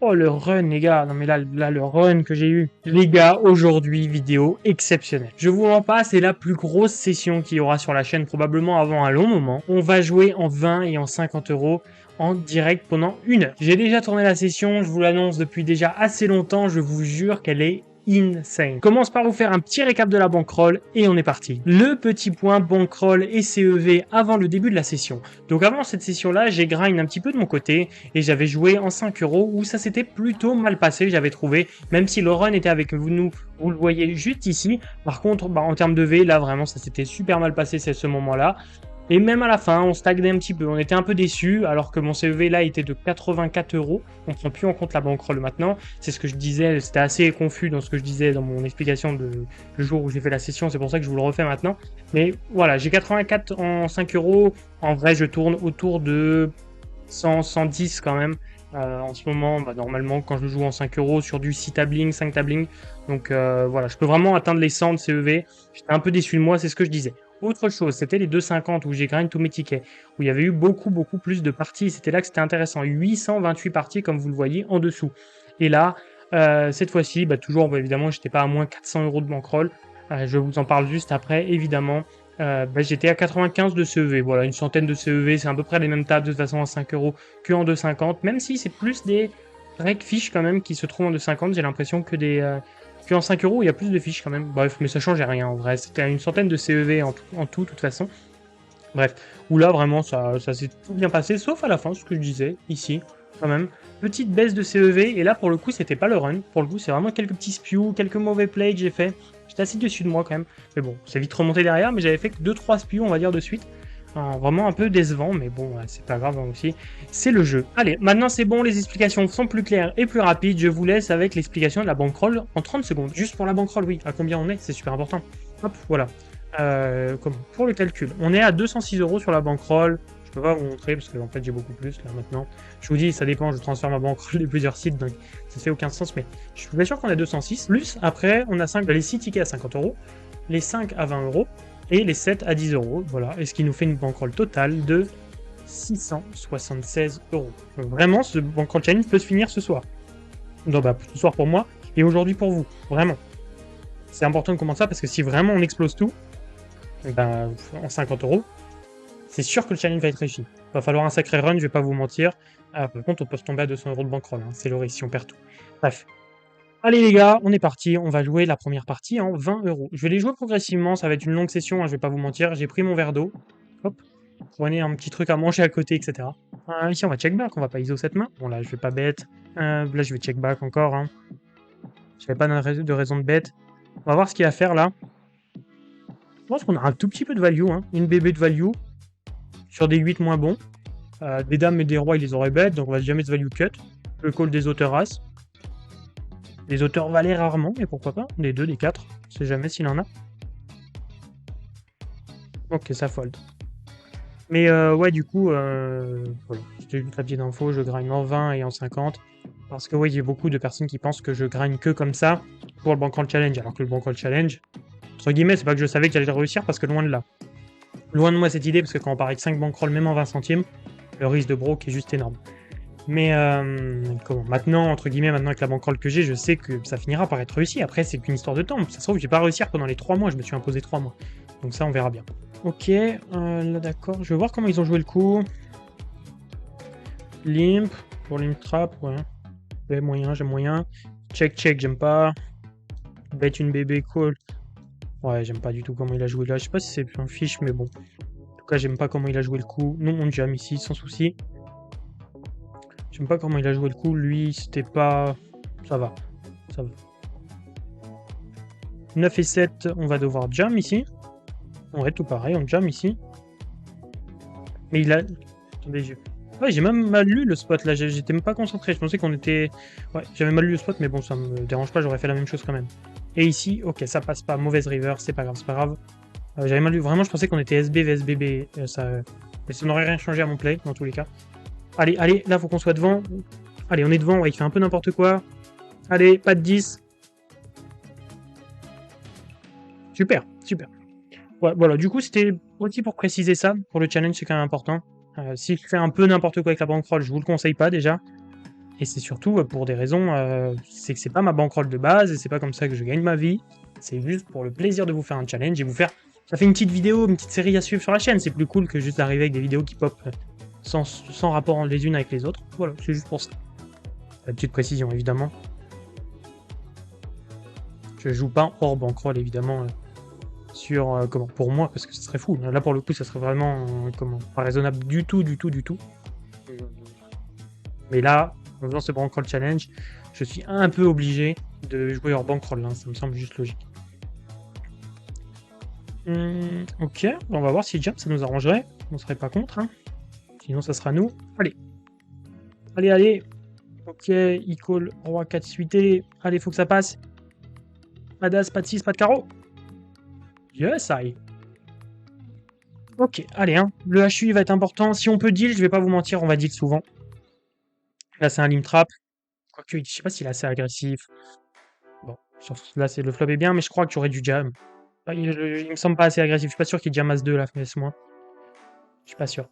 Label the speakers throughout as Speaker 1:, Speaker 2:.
Speaker 1: Oh, le run, les gars. Non, mais là, le run que j'ai eu. Les gars, aujourd'hui, vidéo exceptionnelle. Je vous mens pas, c'est la plus grosse session qu'il y aura sur la chaîne, probablement avant un long moment. On va jouer en 20 et en 50 euros en direct pendant 1 heure. J'ai déjà tourné la session, je vous l'annonce depuis déjà assez longtemps, je vous jure qu'elle est insane. Je commence par vous faire un petit récap de la bankroll et on est parti. Le petit point bankroll et CEV avant le début de la session. Donc avant cette session-là, j'ai grind un petit peu de mon côté et j'avais joué en 5 euros où ça s'était plutôt mal passé, j'avais trouvé, même si le run était avec nous, vous le voyez juste ici. Par contre, en termes de V, là vraiment ça s'était super mal passé c'est ce moment-là. Et même à la fin, on stagnait un petit peu. On était un peu déçus, alors que mon CEV là était de 84 euros. On ne prend plus en compte la bankroll maintenant. C'est ce que je disais, c'était assez confus dans ce que je disais dans mon explication le jour où j'ai fait la session. C'est pour ça que je vous le refais maintenant. Mais voilà, j'ai 84 en 5 euros. En vrai, je tourne autour de 100, 110 quand même. En ce moment, normalement, quand je joue en 5 euros sur du 6 tablings, 5 tablings. Donc voilà, je peux vraiment atteindre les 100 de CEV. J'étais un peu déçu de moi, c'est ce que je disais. Autre chose, c'était les 2,50 où j'ai grind tous mes tickets, où il y avait eu beaucoup plus de parties. C'était là que c'était intéressant. 828 parties, comme vous le voyez en dessous. Et là, cette fois-ci, toujours, évidemment, j'étais pas à moins 400 euros de bankroll. Je vous en parle juste après, évidemment. J'étais à 95 de CEV. Voilà, une centaine de CEV, c'est à peu près les mêmes tables de toute façon en 5 euros qu'en 2,50. Même si c'est plus des rec fiches quand même qui se trouvent en 2,50, j'ai l'impression que qu'en 5 euros, il y a plus de fiches quand même. Bref, mais ça changeait rien en vrai. C'était à une centaine de CEV en tout, de toute façon. Bref, où là, vraiment, ça s'est tout bien passé, sauf à la fin, ce que je disais, ici, quand même. Petite baisse de CEV, et là, pour le coup, c'était pas le run. Pour le coup, c'est vraiment quelques petits spews, quelques mauvais plays que j'ai fait. J'étais assez dessus de moi, quand même. Mais bon, c'est vite remonté derrière, mais j'avais fait que 2-3 spews, on va dire, de suite. Vraiment un peu décevant, mais bon, c'est pas grave hein, aussi. C'est le jeu. Allez, maintenant c'est bon, les explications sont plus claires et plus rapides. Je vous laisse avec l'explication de la bankroll en 30 secondes. Juste pour la bankroll, oui. À combien on est, c'est super important. Hop, voilà. Pour le calcul, on est à 206 euros sur la bankroll. Je peux pas vous montrer parce que en fait j'ai beaucoup plus là maintenant. Je vous dis, ça dépend, je transfère ma bankroll de plusieurs sites, donc ça fait aucun sens, mais je suis bien sûr qu'on a 206. Plus, après, on a les 6 tickets à 50 euros, les 5 à 20 euros et les 7 à 10 euros. Voilà, et ce qui nous fait une bankroll totale de 676 euros. Donc vraiment, ce bankroll challenge peut se finir ce soir. Donc, ce soir pour moi et aujourd'hui pour vous. Vraiment. C'est important de commencer ça parce que si vraiment on explose tout, en 50 euros, c'est sûr que le challenge va être réussi. Il va falloir un sacré run, je vais pas vous mentir. Par contre, on peut se tomber à 200 euros de bankroll, hein. C'est le risque si on perd tout. Bref. Allez les gars, on est parti, on va jouer la première partie en 20 euros. Je vais les jouer progressivement, ça va être une longue session, hein, je vais pas vous mentir. J'ai pris mon verre d'eau, hop, prenez un petit truc à manger à côté, etc. Ici on va check back, on va pas ISO cette main. Bon là je vais pas bet, là je vais check back encore. Hein. J'avais pas de raison de bet. On va voir ce qu'il y a à faire là. Je pense qu'on a un tout petit peu de value, hein. Une bébé de value sur des 8 moins bons. Des dames et des rois, ils les auraient bet, donc on va jamais se value cut. Le call des auteurs as. Les auteurs valaient rarement, mais pourquoi pas. Des 2, des 4, on sait jamais s'il en a. Ok, ça fold. Mais ouais, du coup, voilà. C'était juste la petite info, je grind en 20 et en 50. Parce que ouais, il y a beaucoup de personnes qui pensent que je grind que comme ça pour le bankroll challenge, alors que le bankroll challenge, entre guillemets, c'est pas que je savais qu'il allait réussir, parce que loin de là. Loin de moi cette idée, parce que quand on part avec 5 bankroll, même en 20 centimes, le risque de broke est juste énorme. Mais maintenant, entre guillemets, maintenant avec la bankroll que j'ai, je sais que ça finira par être réussi. Après, c'est qu'une histoire de temps. Ça se trouve, je vais pas réussir pendant les 3 mois, je me suis imposé 3 mois. Donc ça, on verra bien. Ok, là d'accord, je vais voir comment ils ont joué le coup. Limp, pour limp trap, ouais. Ouais, moyen, j'aime moyen. Check, check, j'aime pas. Bet une bébé, call. Ouais, j'aime pas du tout comment il a joué là. Je sais pas si c'est un fiche, mais bon. En tout cas, j'aime pas comment il a joué le coup. Non, on jam ici, sans souci. J'aime pas comment il a joué le coup. Lui, c'était pas... Ça va. Ça va. 9 et 7, on va devoir jam ici. Ouais, tout pareil, on jam ici. Mais il a... Attendez, ouais, j'ai même mal lu le spot là, j'étais même pas concentré, je pensais qu'on était... Ouais, j'avais mal lu le spot, mais bon, ça me dérange pas, j'aurais fait la même chose quand même. Et ici, ok, ça passe pas, mauvaise river, c'est pas grave, c'est pas grave. J'avais mal lu, vraiment, je pensais qu'on était SB vs BB, mais ça n'aurait rien changé à mon play, dans tous les cas. Allez, allez, là, faut qu'on soit devant. Allez, on est devant, ouais, il fait un peu n'importe quoi. Allez, pas de 10. Super, super. Ouais, voilà, du coup, c'était aussi pour préciser ça, pour le challenge, c'est quand même important. Si je fais un peu n'importe quoi avec la bankroll, je vous le conseille pas déjà. Et c'est surtout pour des raisons, c'est que c'est pas ma bankroll de base et c'est pas comme ça que je gagne ma vie. C'est juste pour le plaisir de vous faire un challenge et vous faire... Ça fait une petite vidéo, une petite série à suivre sur la chaîne. C'est plus cool que juste d'arriver avec des vidéos qui pop sans rapport les unes avec les autres. Voilà, c'est juste pour ça. La petite précision, évidemment. Je joue pas hors bankroll, évidemment, sur... comment, pour moi, parce que ça serait fou. Là, pour le coup, ça serait vraiment... comment, pas raisonnable du tout. Mais là, en faisant ce bankroll challenge, je suis un peu obligé de jouer hors bankroll, hein, ça me semble juste logique. Ok, on va voir si jump ça nous arrangerait. On serait pas contre, hein. Sinon ça sera nous. Allez. Ok, il call roi 4 suité. Allez, faut que ça passe. Pas d'as, pas de 6, pas de carreau. Yes, I. Ok, allez, hein. Le HUI va être important. Si on peut deal, je vais pas vous mentir, on va deal souvent. Là, c'est un lim trap. Quoique, je sais pas s'il est assez agressif. Bon, là, le flop est bien, mais je crois que tu aurais dû jam. Il me semble pas assez agressif. Je suis pas sûr qu'il jam as 2 là, laisse-moi. Je suis pas sûr.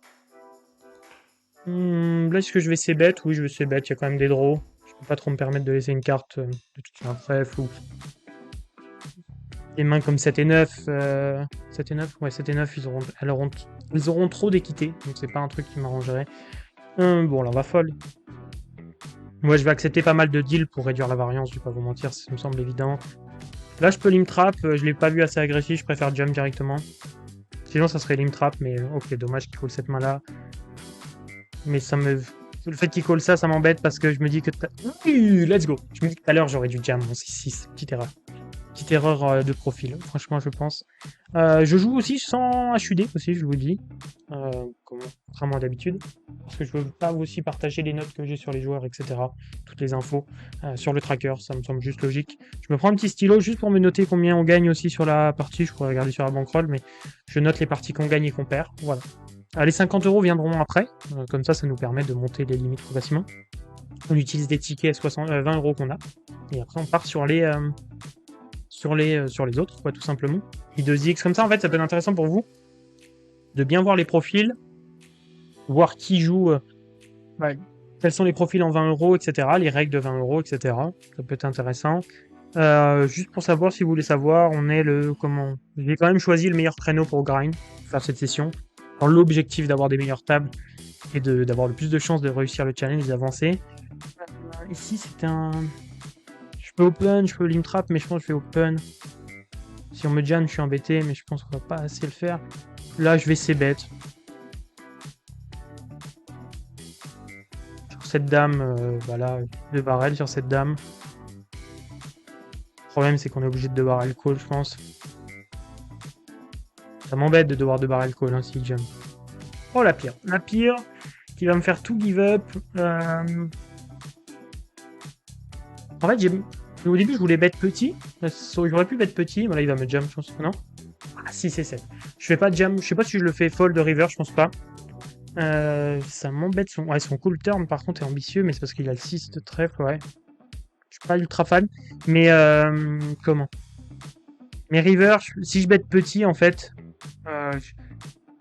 Speaker 1: Là, est-ce que je vais c-bet? Oui, je vais c-bet. Il y a quand même des draws. Je peux pas trop me permettre de laisser une carte de toute un trèfle ou des mains comme 7 et 9. 7 et 9? Ouais, 7 et 9, ils auront trop d'équité. Donc, c'est pas un truc qui m'arrangerait. Bon, là, on va fold. Moi, je vais accepter pas mal de deals pour réduire la variance. Je vais pas vous mentir, ça me semble évident. Là, je peux lim trap. Je l'ai pas vu assez agressif. Je préfère jump directement. Sinon, ça serait lim trap. Mais ok, dommage qu'il call cette main-là. Mais ça me... Le fait qu'il call ça, ça m'embête parce que je me dis que... Oui, let's go. Je me dis que tout à l'heure, j'aurais dû jam mon 6-6. Petite erreur. Petite erreur de profil, franchement, je pense. Je joue aussi sans HUD, aussi, je vous le dis. Contrairement à d'habitude. Parce que je veux pas aussi partager les notes que j'ai sur les joueurs, etc. Toutes les infos sur le tracker, ça me semble juste logique. Je me prends un petit stylo juste pour me noter combien on gagne aussi sur la partie. Je pourrais regarder sur la bankroll, mais je note les parties qu'on gagne et qu'on perd. Voilà. Les 50 € viendront après. Comme ça nous permet de monter les limites progressivement. On utilise des tickets 20 € qu'on a. Et après, on part sur les autres, quoi, tout simplement. Et 2x comme ça, en fait, ça peut être intéressant pour vous de bien voir les profils, voir qui joue, quels sont les profils en 20 €, etc., les règles de 20 €, etc. Ça peut être intéressant. Juste pour savoir, si vous voulez savoir, on est comment... J'ai quand même choisi le meilleur créneau pour grind, pour faire cette session, dans l'objectif d'avoir des meilleures tables et d'avoir le plus de chances de réussir le challenge et d'avancer. Ici, c'est un... Je peux open, je peux lim trap, mais je pense que je vais open. Si on me jam, je suis embêté, mais je pense qu'on va pas assez le faire. Là, je vais c-bet. Sur cette dame, voilà, 2 barrels sur cette dame. Le problème, c'est qu'on est obligé de 2 barrels call, je pense. Ça m'embête de devoir 2 barrels call, hein, si jump. Oh, la pire. La pire, qui va me faire tout give up. En fait, au début, je voulais bet petit. J'aurais pu bet petit, mais là, il va me jam, je pense. Non? Ah, si, c'est 7. Je fais pas de jam. Je sais pas si je le fais fold de river, je pense pas. Ça m'embête. Son cool turn, par contre, est ambitieux, mais c'est parce qu'il a le 6 de trèfle, ouais. Je suis pas ultra fan. Mais, comment? Mais river, si je bet petit, en fait,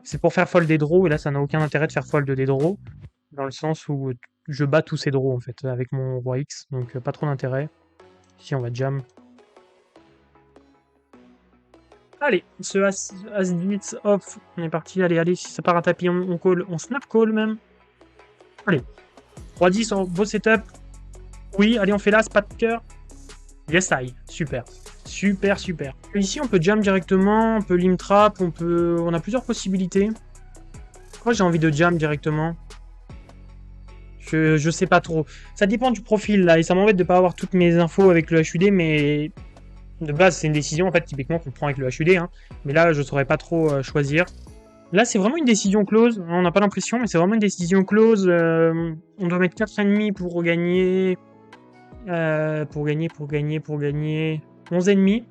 Speaker 1: c'est pour faire fold des draws, et là, ça n'a aucun intérêt de faire fold des draws. Dans le sens où je bats tous ces draws, en fait, avec mon roi X. Donc, pas trop d'intérêt. Ici, on va jam. Allez, ce As-10 off, on est parti. Allez, si ça part à tapis, on call, on snap call même. Allez, 3-10 en beau setup. Oui, allez, on fait l'as, pas de cœur. Yes, I. Super. Super. Ici, on peut jam directement, on peut lim trap, on a plusieurs possibilités. Moi, j'ai envie de jam directement. Je sais pas trop. Ça dépend du profil, là, et ça m'embête de pas avoir toutes mes infos avec le HUD, mais... De base, c'est une décision, en fait, typiquement, qu'on prend avec le HUD, hein. Mais là, je saurais pas trop choisir. Là, c'est vraiment une décision close. On n'a pas l'impression, mais c'est vraiment une décision close. On doit mettre 4,5 pour gagner... pour gagner 11,5.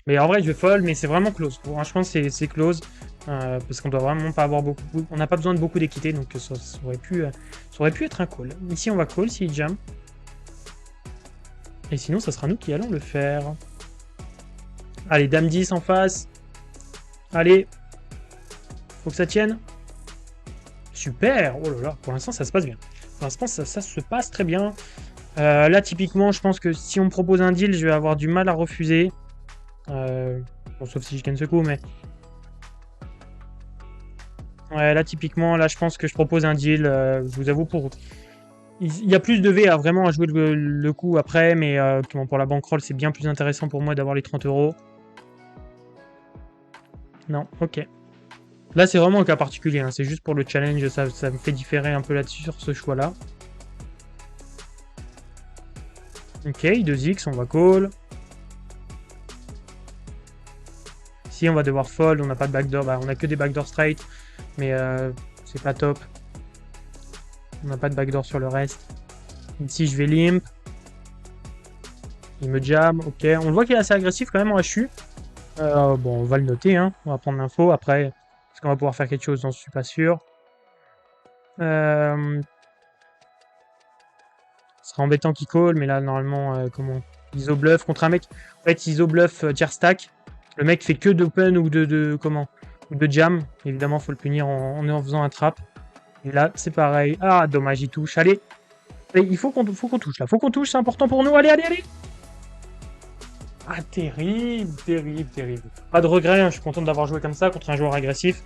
Speaker 1: Mais en vrai, je vais fold, mais c'est vraiment close. Franchement, c'est close. Parce qu'on doit vraiment pas avoir beaucoup... On n'a pas besoin de beaucoup d'équité, donc ça aurait pu être un call. Ici, on va call s'il jam. Et sinon, ça sera nous qui allons le faire. Allez, dame 10 en face. Allez. Faut que ça tienne. Super. Oh là là, pour l'instant, ça se passe bien. Enfin, je pense que ça se passe très bien. Là, typiquement, je pense que si on me propose un deal, je vais avoir du mal à refuser. Bon, sauf si je gagne ce coup, mais... Ouais, là, typiquement, là, je pense que je propose un deal. Je vous avoue, pour... Il y a plus de V à vraiment à jouer le coup après, mais pour la bankroll, c'est bien plus intéressant pour moi d'avoir les 30 euros. Non, ok. Là, c'est vraiment un cas particulier, hein. C'est juste pour le challenge, ça me fait différer un peu là-dessus sur ce choix-là. Ok, 2x, on va call. Si on va devoir fold, on n'a pas de backdoor, bah, on a que des backdoor straight, mais c'est pas top. On n'a pas de backdoor sur le reste. Ici, je vais limp. Il me jam, ok. On le voit qu'il est assez agressif quand même en HU. Bon, on va le noter, hein. On va prendre l'info. Après, est-ce qu'on va pouvoir faire quelque chose? J'en suis pas sûr. Ce serait embêtant qu'il call, mais là, normalement, comment? ISO bluff contre un mec. En fait, ISO bluff tier stack. Le mec fait que d'open ou comment? Ou de jam. Évidemment, faut le punir en faisant un trap. Et là, c'est pareil. Ah, dommage, il touche. Allez. Il faut qu'on touche là. Faut qu'on touche, c'est important pour nous. Allez, allez, allez. Ah, terrible, terrible, terrible. Pas de regret, hein, je suis content d'avoir joué comme ça contre un joueur agressif.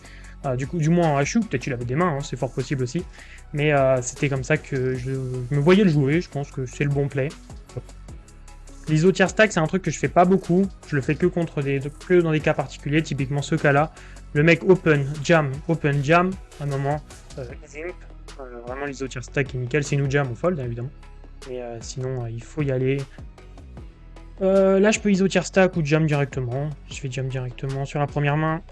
Speaker 1: Du coup, du moins en HU, peut-être qu'il avait des mains, hein, c'est fort possible aussi. Mais c'était comme ça que je me voyais le jouer, je pense que c'est le bon play. L'ISO tier stack, c'est un truc que je fais pas beaucoup. Je le fais que que dans des cas particuliers, typiquement ce cas-là. Le mec open, jam, à un moment, zimp. Vraiment, l'ISO tier stack est nickel. Si nous jam, on fold, évidemment. Mais sinon, il faut y aller. Là, je peux ISO tier stack ou jam directement. Je vais jam directement sur la première main.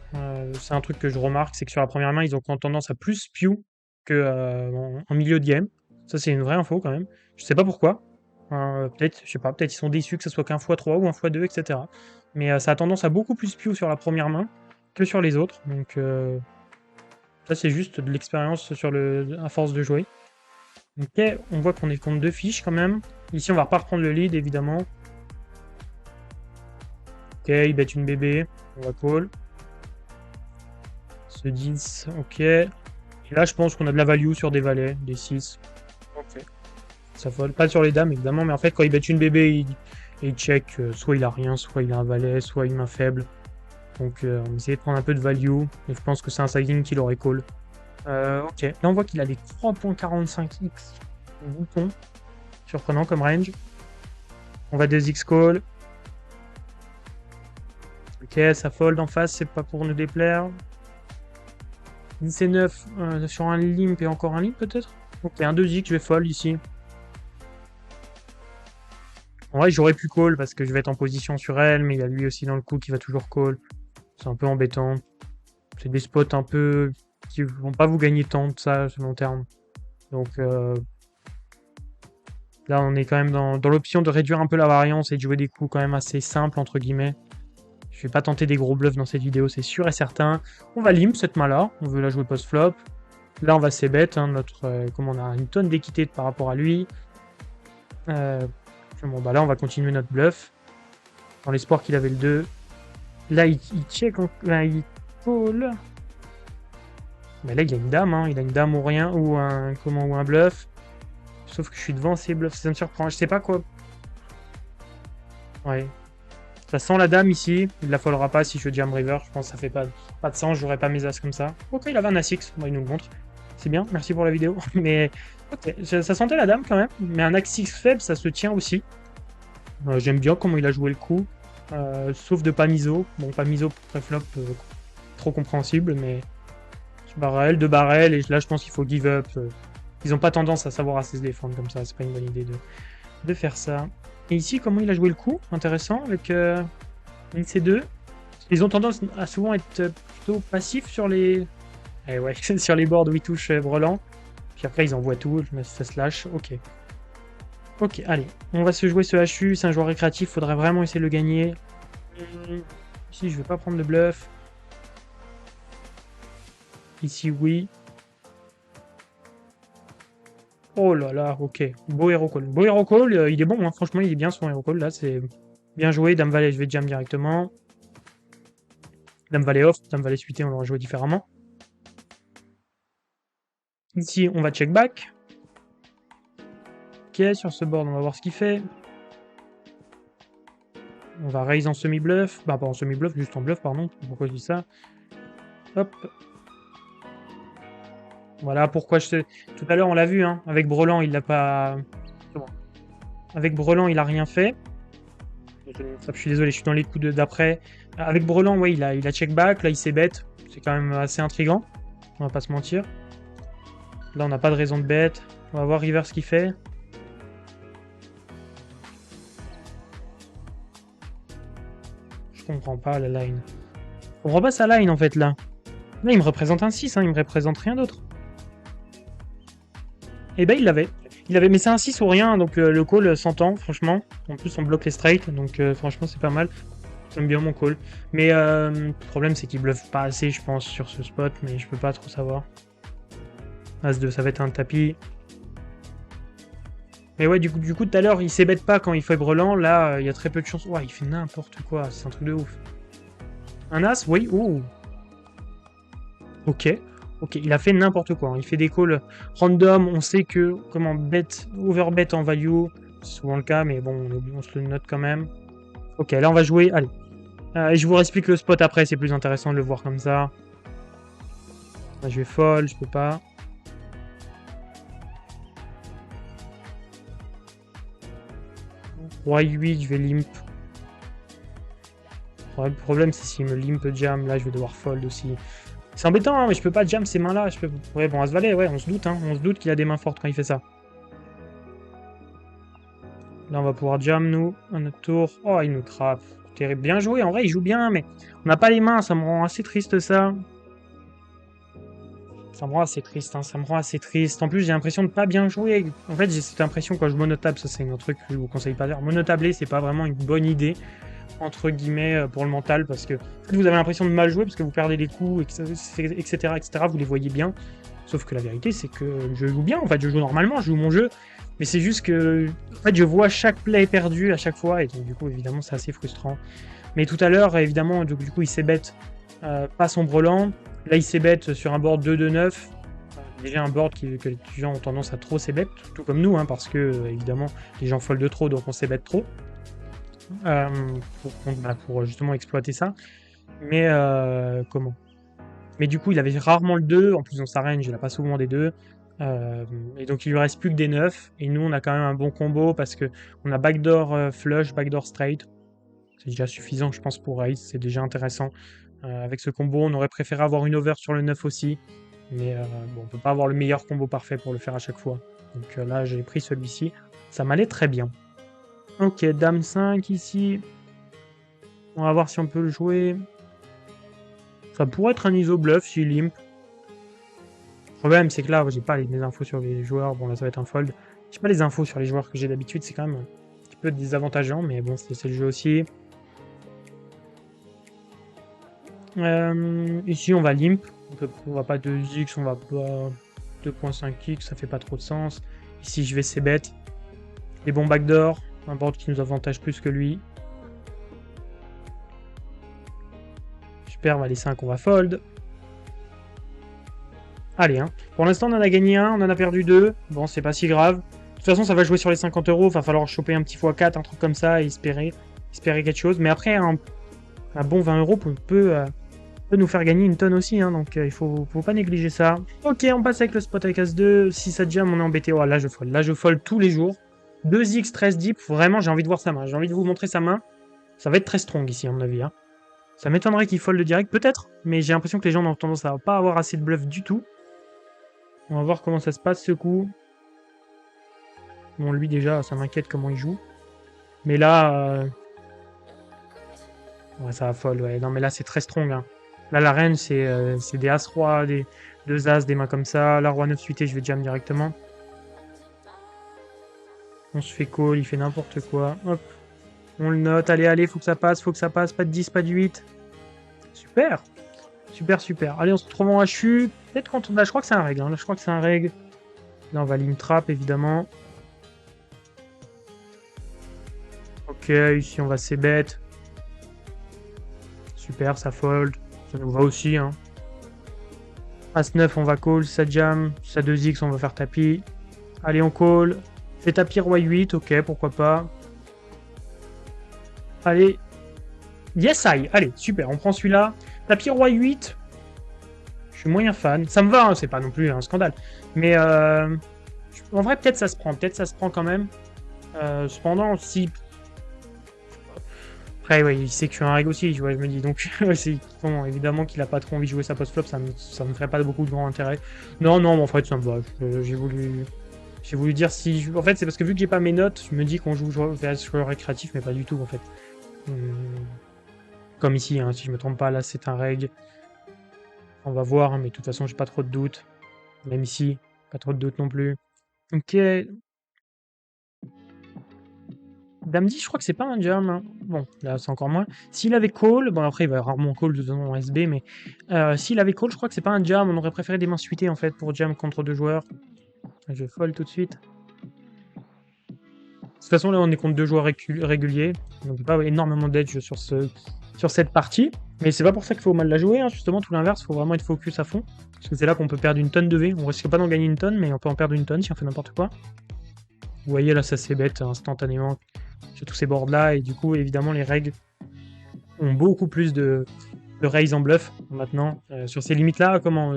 Speaker 1: C'est un truc que je remarque, c'est que sur la première main, ils ont tendance à plus spew que en milieu de game. Ça, c'est une vraie info quand même. Je sais pas pourquoi. Peut-être, je sais pas, peut-être ils sont déçus que ce soit qu'un x3 ou un x2, etc. Mais ça a tendance à beaucoup plus spew sur la première main que sur les autres. Donc ça, c'est juste de l'expérience à force de jouer. Ok, on voit qu'on est contre 2 fiches quand même. Ici, on va pas reprendre le lead, évidemment. Ok, il bet une bébé. On va call. Ce 10, ok. Et là, je pense qu'on a de la value sur des valets, des 6. Ok. Ça fold. Pas sur les dames, évidemment, mais en fait, quand il bet une bébé, il check. Soit il a rien, soit il a un valet, soit une main faible. Donc, on va essayer de prendre un peu de value. Et je pense que c'est un sizing qu'il aurait call. Ok. Là, on voit qu'il a les 3.45x bouton. Surprenant comme range. On va 2x call. Ok, ça fold en face, c'est pas pour nous déplaire. 10 et 9 sur un limp et encore un limp peut-être. Ok, un 2x, je vais fold ici. En vrai, j'aurais pu call parce que je vais être en position sur elle, mais il y a lui aussi dans le coup qui va toujours call. C'est un peu embêtant. C'est des spots un peu qui vont pas vous gagner tant de ça sur long terme. Donc là, on est quand même dans l'option de réduire un peu la variance et de jouer des coups quand même assez simples, entre guillemets. Je vais pas tenter des gros bluffs dans cette vidéo, c'est sûr et certain. On va limp cette main-là, on veut la jouer post-flop. Là, on va c-bet, hein, comme on a une tonne d'équité par rapport à lui. Bon, bah là, on va continuer notre bluff. Dans l'espoir qu'il avait le 2. Là, il check, là, il call. Mais là, il a une dame, hein. Il a une dame ou rien, ou un bluff. Sauf que je suis devant ces bluffs, ça me surprend. Je sais pas quoi. Ouais. Ça sent la dame ici. Il la follera pas si je jam river. Je pense que ça fait pas de sens. J'aurais pas mes as comme ça. Ok, il avait un as-6. Bon, il nous le montre. C'est bien. Merci pour la vidéo. Mais ok, ça sentait la dame quand même. Mais un as-6 faible, ça se tient aussi. J'aime bien comment il a joué le coup. Sauf de pas miso. Bon, pas miso pré-flop. Trop compréhensible. Mais barrel, de barrel. Et là, je pense qu'il faut give up. Ils ont pas tendance à savoir assez se défendre comme ça. C'est pas une bonne idée de faire ça. Et ici, comment il a joué le coup? Intéressant, avec une C2. Ils ont tendance à souvent être plutôt passifs sur les... Eh ouais, sur les boards où ils touchent brelan. Puis après, ils envoient tout, ça se lâche. Ok. Ok, allez. On va se jouer ce HU, c'est un joueur récréatif, faudrait vraiment essayer de le gagner. Ici, je vais pas prendre de bluff. Ici, oui. Oh là là, ok. Beau hero call. Beau hero call, il est bon, hein. Franchement, il est bien son hero call. Là, c'est bien joué. Dame valet, je vais jam directement. Dame valet off, dame valet suité, on l'aurait joué différemment. Ici, on va check back. Ok, sur ce board, on va voir ce qu'il fait. On va raise en semi-bluff. Bah, pas en semi-bluff, juste en bluff, pardon. Pourquoi je dis ça? Hop. Voilà pourquoi je te... Tout à l'heure, on l'a vu, hein. Avec Brelan, il l'a pas... Avec Brelan, il a rien fait. Je suis désolé, je suis dans les coups d'après. Avec Brelan, ouais, il a check back. Là, il s'est bet. C'est quand même assez intriguant. On va pas se mentir. Là, on n'a pas de raison de bet. On va voir River ce qu'il fait. Je comprends pas la line. Je comprends pas sa line en fait là. Là, il me représente un 6, hein, il me représente rien d'autre. Et ben il l'avait. Il avait, mais c'est un 6 ou rien, donc le call s'entend, franchement. En plus, on bloque les straight, donc franchement, c'est pas mal. J'aime bien mon call. Mais le problème, c'est qu'il bluffe pas assez, je pense, sur ce spot, mais je peux pas trop savoir. As-2, ça va être un tapis. Mais ouais, du coup, tout à l'heure, il s'ébête pas quand il fait brelan. Là, il y a très peu de chance. Ouais, il fait n'importe quoi, c'est un truc de ouf. Un As, oui, ouh. Ok. Ok, il a fait n'importe quoi. Il fait des calls random. On sait que comment bet, overbet en value, c'est souvent le cas, mais bon, on se le note quand même. Ok, là on va jouer. Allez. Et je vous explique le spot après, c'est plus intéressant de le voir comme ça. Là, je vais fold, je peux pas. Roi 8, je vais limp. Ouais, le problème, c'est s'il me limp jam, là je vais devoir fold aussi. C'est embêtant, hein, mais je peux pas jam ces mains-là. Ouais, bon, As-Valet, ouais, on se doute, hein. On se doute qu'il a des mains fortes quand il fait ça. Là, on va pouvoir jam, nous, à notre tour. Oh, il nous trappe. Terrible. Bien joué, en vrai, il joue bien, mais on n'a pas les mains, ça me rend assez triste, ça. Ça me rend assez triste, hein, ça me rend assez triste. En plus, j'ai l'impression de pas bien jouer. En fait, j'ai cette impression quand je monotable, ça c'est un truc que je vous conseille pas de faire. Monotabler, c'est pas vraiment une bonne idée, entre guillemets, pour le mental, parce que en fait, vous avez l'impression de mal jouer, parce que vous perdez les coups, etc., etc., vous les voyez bien. Sauf que la vérité, c'est que je joue bien, en fait, je joue normalement, je joue mon jeu. Mais c'est juste que, en fait, je vois chaque play perdu à chaque fois, et donc du coup, évidemment, c'est assez frustrant. Mais tout à l'heure, évidemment, du coup, il s'est bête pas son brelan. Là, il s'est bête sur un board 2-2-9. Déjà un board que les gens ont tendance à trop s'ébête, tout comme nous, hein, parce que, évidemment, les gens foldent trop, donc on s'ébête trop. Pour justement exploiter ça. Mais comment? Mais du coup, il avait rarement le 2. En plus, dans sa range, il n'a pas souvent des 2. Et donc, il lui reste plus que des 9. Et nous, on a quand même un bon combo parce que on a backdoor flush, backdoor straight. C'est déjà suffisant, je pense, pour raise. C'est déjà intéressant. Avec ce combo, on aurait préféré avoir une over sur le 9 aussi. Mais bon, on peut pas avoir le meilleur combo parfait pour le faire à chaque fois. Donc là, j'ai pris celui-ci. Ça m'allait très bien. Ok, dame 5 ici. On va voir si on peut le jouer. Ça pourrait être un ISO bluff s'il limp. Le problème, c'est que là, j'ai pas les infos sur les joueurs. Bon, là, ça va être un fold. J'ai pas les infos sur les joueurs que j'ai d'habitude. C'est quand même un petit peu désavantageant, mais bon, c'est le jeu aussi. Ici, on va limp. On va pas 2x, on va pas 2.5x. Ça fait pas trop de sens. Ici, je vais c-bet. Les bons backdoor. Un board qui nous avantage plus que lui. Super, on va les 5, on va fold. Allez, hein. Pour l'instant, on en a gagné un, on en a perdu 2. Bon, c'est pas si grave. De toute façon, ça va jouer sur les 50 €. Il va falloir choper un petit x4, un truc comme ça, et espérer quelque chose. Mais après, un bon 20 € peut nous faire gagner une tonne aussi. Hein, donc, il faut pas négliger ça. Ok, on passe avec le spot avec As-2. Si ça jam, on est embêté. Oh, là, je fold. Là, je fold tous les jours. 2x, 13 deep. Vraiment, j'ai envie de voir sa main. J'ai envie de vous montrer sa main. Ça va être très strong ici, à mon avis. Hein. Ça m'étonnerait qu'il fold direct, peut-être, mais j'ai l'impression que les gens ont tendance à pas avoir assez de bluff du tout. On va voir comment ça se passe ce coup. Bon, lui déjà, ça m'inquiète comment il joue. Mais là... Ouais, ça va fold, ouais. Non, mais là, c'est très strong. Hein. Là, la reine, c'est des As-Roi, des 2 As, des mains comme ça. La Roi 9 suité, je vais jam directement. On se fait call, il fait n'importe quoi. Hop. On le note, allez, faut que ça passe, pas de 10, pas de 8. Super. Super, super. Allez, on se retrouve en HU. Peut-être quand on... Là, je crois que c'est un règle. Hein. Là, je crois que c'est un règle. Là, on va lim trap, évidemment. Ok, ici, on va c-bet. Super, ça fold. Ça nous va aussi. Hein. As-9, on va call. Ça jam. Ça 2x, on va faire tapis. Allez, on call. Fait tapis roi 8, ok, pourquoi pas. Allez. Yes, I. Allez, super, on prend celui-là. Tapis roi 8. Je suis moyen fan. Ça me va, hein, c'est pas non plus un scandale. Mais en vrai, peut-être ça se prend. Peut-être ça se prend quand même. Cependant, si... Après, ouais, il sait que je suis un reg aussi, tu vois, je me dis. Donc, bon, évidemment qu'il a pas trop envie de jouer sa post-flop, ça me ferait pas beaucoup de grand intérêt. Non, non, mais en fait, ça me va. J'ai voulu dire si... En fait, c'est parce que vu que j'ai pas mes notes, je me dis qu'on joue joueur récréatif, mais pas du tout, en fait. Comme ici, hein, si je me trompe pas, là, c'est un reg. On va voir, hein, mais de toute façon, j'ai pas trop de doutes. Même ici, pas trop de doutes non plus. Ok. Dame 10, je crois que c'est pas un jam, hein. Bon, là, c'est encore moins. S'il avait call, bon, après, il va rarement call de toute façon en SB, mais s'il avait call, je crois que c'est pas un jam. On aurait préféré des mains suitées, en fait, pour jam contre 2 joueurs. Je vais fold tout de suite. De toute façon, là, on est contre 2 joueurs réguliers. Donc, pas énormément d'edge sur cette partie. Mais c'est pas pour ça qu'il faut mal la jouer, hein. Justement, tout l'inverse, il faut vraiment être focus à fond. Parce que c'est là qu'on peut perdre une tonne de V. On risque pas d'en gagner une tonne, mais on peut en perdre une tonne si on fait n'importe quoi. Vous voyez, là, ça s'ébête instantanément sur tous ces boards-là. Et du coup, évidemment, les règles ont beaucoup plus de raise en bluff maintenant. Sur ces limites-là, comment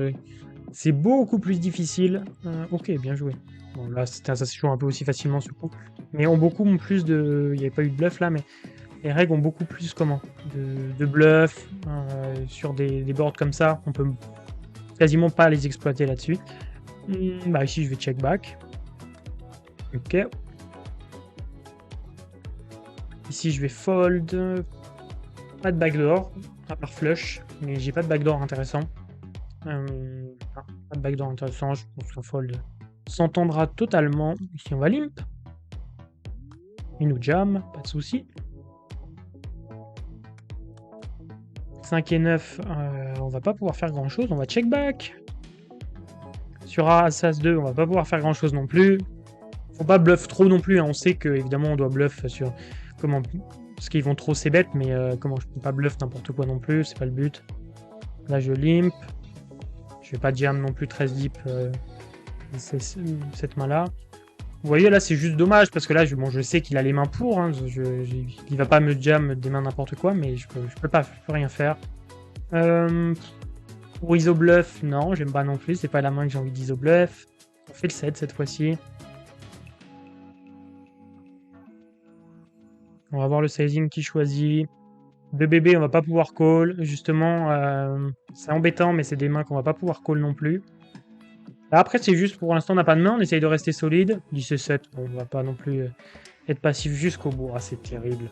Speaker 1: c'est beaucoup plus difficile. Ok, bien joué. Bon, là, ça se joue un peu aussi facilement, ce coup. Mais ont beaucoup plus de... Il n'y avait pas eu de bluff, là, mais les règles ont beaucoup plus, de bluff. Sur des boards comme ça, on peut quasiment pas les exploiter là-dessus. Bah, ici, je vais check back. Ok. Ici, je vais fold. Pas de backdoor, à part flush, mais j'ai pas de backdoor intéressant. Pas de backdoor intéressant, je pense qu'un fold s'entendra totalement. Ici, on va limp. Il nous jam, pas de souci. 5 et 9, on va pas pouvoir faire grand chose, on va check back. Sur As, As 2, on va pas pouvoir faire grand chose non plus. Faut pas bluff trop non plus, hein. On sait que évidemment on doit bluff sur comment, parce qu'ils vont trop c'est bête, mais comment je peux pas bluff n'importe quoi non plus, c'est pas le but. Là je limp, je vais pas jam non plus 13 deep cette main là. Vous voyez là c'est juste dommage parce que là je sais qu'il a les mains pour, hein. Il va pas me jam des mains n'importe quoi, mais je peux rien faire. Pour ISO bluff, non, j'aime pas non plus, c'est pas la main que j'ai envie d'ISO bluff. On fait le 7 cette fois-ci. On va voir le sizing qui choisit. 2 bébés, on va pas pouvoir call. Justement, c'est embêtant, mais c'est des mains qu'on va pas pouvoir call non plus. Là, après, c'est juste pour l'instant, on n'a pas de main. On essaye de rester solide. 10 et 7, bon, on va pas non plus être passif jusqu'au bout. Ah, c'est terrible.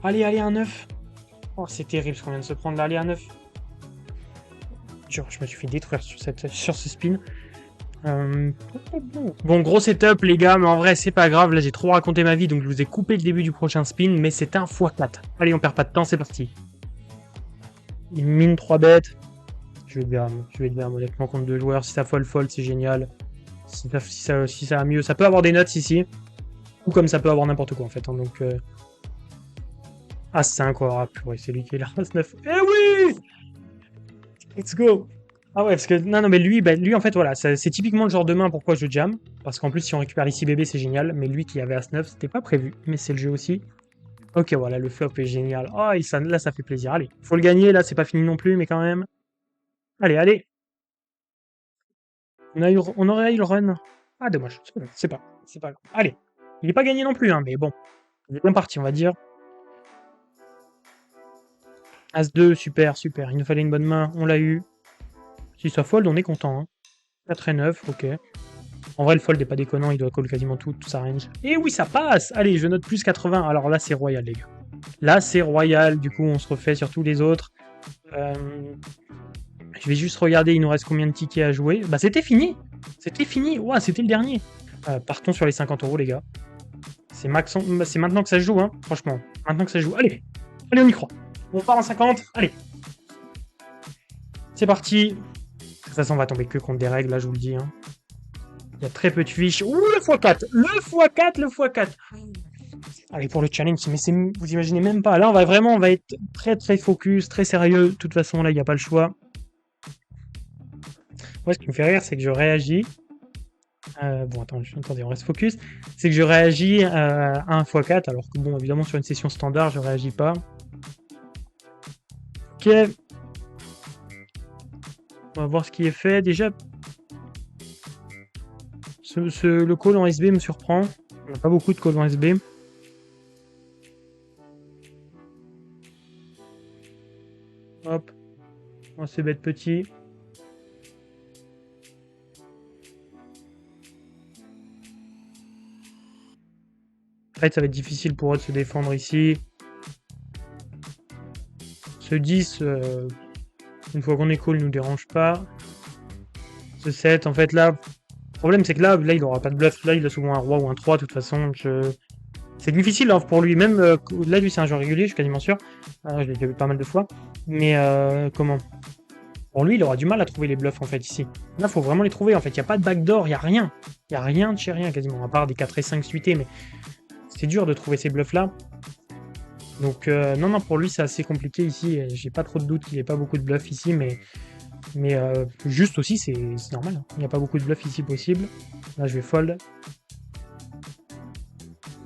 Speaker 1: Allez, allez, un 9. Oh, c'est terrible ce qu'on vient de se prendre là. Allez, un 9. Genre, je me suis fait détruire sur ce spin. Bon, gros setup les gars, mais en vrai c'est pas grave, là j'ai trop raconté ma vie, donc je vous ai coupé le début du prochain spin, mais c'est un x4. Allez, on perd pas de temps, c'est parti. Il mine 3 bêtes. Je vais être bien honnêtement contre 2 joueurs, si ça fold, c'est génial. Si ça va mieux, ça peut avoir des notes ici, ou comme ça peut avoir n'importe quoi en fait, hein, donc... As5, quoi, purée, c'est lui qui est là, As9. Eh oui! Let's go! Ah ouais, parce que non, mais lui, lui en fait, voilà, c'est typiquement le genre de main pourquoi je jam. Parce qu'en plus, si on récupère ici bébé, c'est génial. Mais lui qui avait As-9, c'était pas prévu, mais c'est le jeu aussi. Ok, voilà, le flop est génial. Oh, là, ça fait plaisir. Allez, faut le gagner, là, c'est pas fini non plus, mais quand même. Allez, allez. On aurait eu le run. Ah, dommage, c'est pas grave. Allez, il est pas gagné non plus, hein, mais bon. Il est bien parti, on va dire. As-2, super, super. Il nous fallait une bonne main, on l'a eu. Si ça fold, on est content. Hein. 4 et 9, ok. En vrai, le fold n'est pas déconnant, il doit call quasiment tout sa range. Et oui, ça passe! Allez, je note plus 80. Alors là, c'est royal, les gars. Là, c'est royal. Du coup, on se refait sur tous les autres. Je vais juste regarder, il nous reste combien de tickets à jouer. Bah, c'était fini! C'était fini! Ouah, c'était le dernier! Partons sur les 50 €, les gars. C'est maintenant que ça se joue, hein. Franchement, maintenant que ça se joue. Allez! Allez, on y croit! On part en 50. Allez! C'est parti! De toute façon, on va tomber que contre des règles, là, je vous le dis, hein. Il y a très peu de fiches. Ouh, le x4! Le x4, le x4! Allez, pour le challenge, mais vous imaginez même pas. Là, on va être très très focus, très sérieux. De toute façon, là, il n'y a pas le choix. Moi, ce qui me fait rire, c'est que je réagis. Bon, attendez, on reste focus. C'est que je réagis à 1 x 4, alors que bon, évidemment, sur une session standard, je réagis pas. Ok. On va voir ce qui est fait. Déjà, le call en SB me surprend. On n'a pas beaucoup de calls en SB. Hop. On se bête petit. En fait, ça va être difficile pour eux de se défendre ici. Ce 10, une fois qu'on est call, nous dérange pas. Ce 7, en fait, là, le problème, c'est que là, il aura pas de bluff. Là, il a souvent un roi ou un 3, de toute façon. C'est difficile hein, pour lui. Même là, lui, c'est un joueur régulier, je suis quasiment sûr. Je l'ai déjà vu pas mal de fois. Mais comment? Pour lui, il aura du mal à trouver les bluffs, en fait, ici. Là, il faut vraiment les trouver, en fait. Il n'y a pas de backdoor, il n'y a rien. Il n'y a rien de chez rien, quasiment, à part des 4 et 5 suités. Mais c'est dur de trouver ces bluffs-là. Donc, non, pour lui, c'est assez compliqué ici. J'ai pas trop de doute qu'il n'ait pas beaucoup de bluffs ici, mais juste aussi, c'est normal. Hein. Il n'y a pas beaucoup de bluffs ici possible. Là, je vais fold.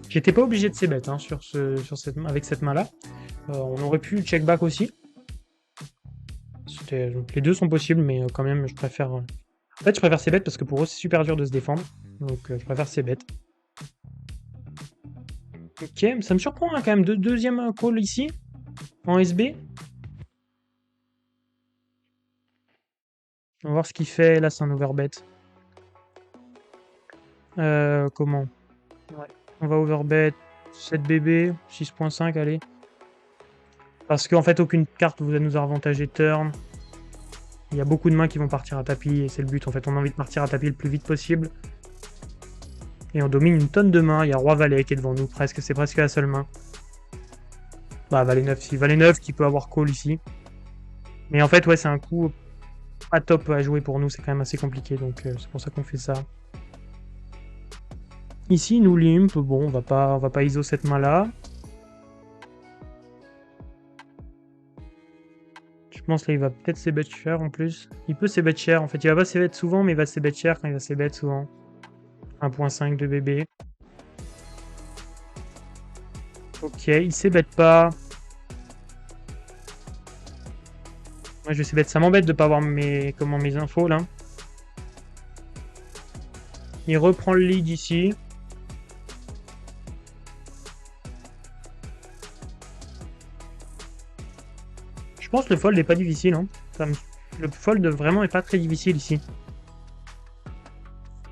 Speaker 1: J'étais pas obligé de ces bêtes hein, avec cette main-là. On aurait pu check back aussi. Les deux sont possibles, mais quand même, je préfère... En fait, je préfère ces bêtes parce que pour eux, c'est super dur de se défendre. Donc, je préfère ces bêtes. Ok, ça me surprend hein, quand même. Deuxième call ici, en SB. On va voir ce qu'il fait. Là, c'est un overbet. Comment? Ouais. On va overbet 7 BB, 6.5, allez. Parce qu'en fait, aucune carte vous nous a avantagé turn. Il y a beaucoup de mains qui vont partir à tapis, et c'est le but. En fait, on a envie de partir à tapis le plus vite possible. Et on domine une tonne de mains. Il y a Roi-Valet qui est devant nous, presque. C'est presque la seule main. Bah, Valet 9, si. Valet 9 qui peut avoir call ici. Mais en fait, ouais, c'est un coup pas top à jouer pour nous. C'est quand même assez compliqué, donc c'est pour ça qu'on fait ça. Ici, nous limp. Bon, on va pas ISO cette main-là. Je pense là, il va peut-être s'ébet cher en plus. Il peut s'ébet cher en fait. Il va pas s'ébet souvent, mais il va s'ébet cher quand il va s'ébet souvent. 1.5 de bébé. Ok, il s'ébête pas. Moi, je vais s'ébête. Ça m'embête de pas avoir mes infos là. Il reprend le lead ici. Je pense que le fold n'est pas difficile. Hein. Le fold vraiment est pas très difficile ici.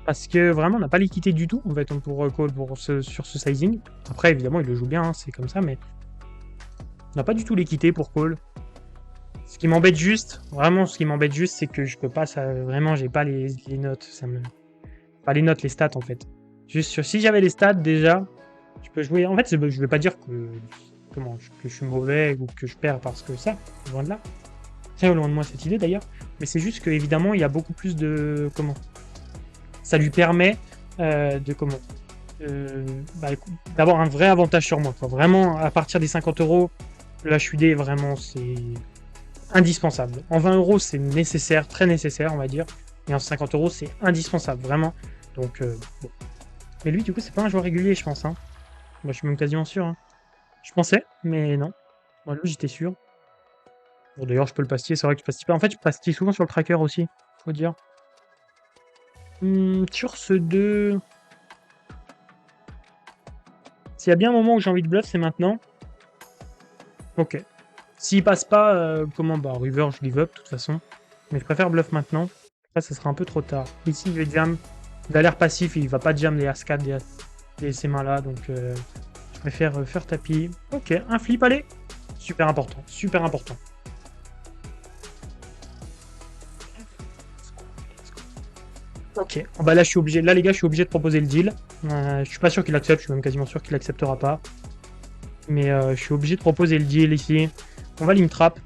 Speaker 1: Parce que vraiment, on n'a pas l'équité du tout en fait pour call sur ce sizing. Après, évidemment, il le joue bien, hein, c'est comme ça, mais on n'a pas du tout l'équité pour call. Ce qui m'embête juste, vraiment, ce qui m'embête juste, c'est que je peux pas, ça, vraiment, j'ai pas les notes. Pas les notes, les stats en fait. Juste si j'avais les stats déjà, je peux jouer. En fait, je vais pas dire que que je suis mauvais ou que je perds parce que ça, loin de là. Très loin de moi cette idée d'ailleurs. Mais c'est juste que évidemment, il y a beaucoup plus de ça lui permet de d'avoir un vrai avantage sur moi. Quoi. Vraiment, à partir des 50 euros, le HUD, vraiment, c'est indispensable. En 20 euros, c'est nécessaire, très nécessaire, on va dire. Et en 50 euros, c'est indispensable, vraiment. Donc, bon. Mais lui, du coup, c'est pas un joueur régulier, je pense. Hein. Moi, je suis même quasiment sûr. Hein. Je pensais, mais non. Moi, lui, j'étais sûr. Bon, d'ailleurs, je peux le pastiller. C'est vrai que je pastille pas. En fait, je pastille souvent sur le tracker aussi, faut dire. Sur ce 2... S'il y a bien un moment où j'ai envie de bluff, c'est maintenant. Ok. S'il passe pas, river, je give up, de toute façon. Mais je préfère bluff maintenant. Après, ça sera un peu trop tard. Ici, il va jam. Il a l'air passif, il va pas jam les As-4 ces mains-là, donc je préfère faire tapis. Ok, un flip, allez. Super important, super important. Ok, bah là je suis obligé, là les gars, je suis obligé de proposer le deal. Je suis pas sûr qu'il accepte, je suis même quasiment sûr qu'il acceptera pas. Mais je suis obligé de proposer le deal ici. On va lim trap.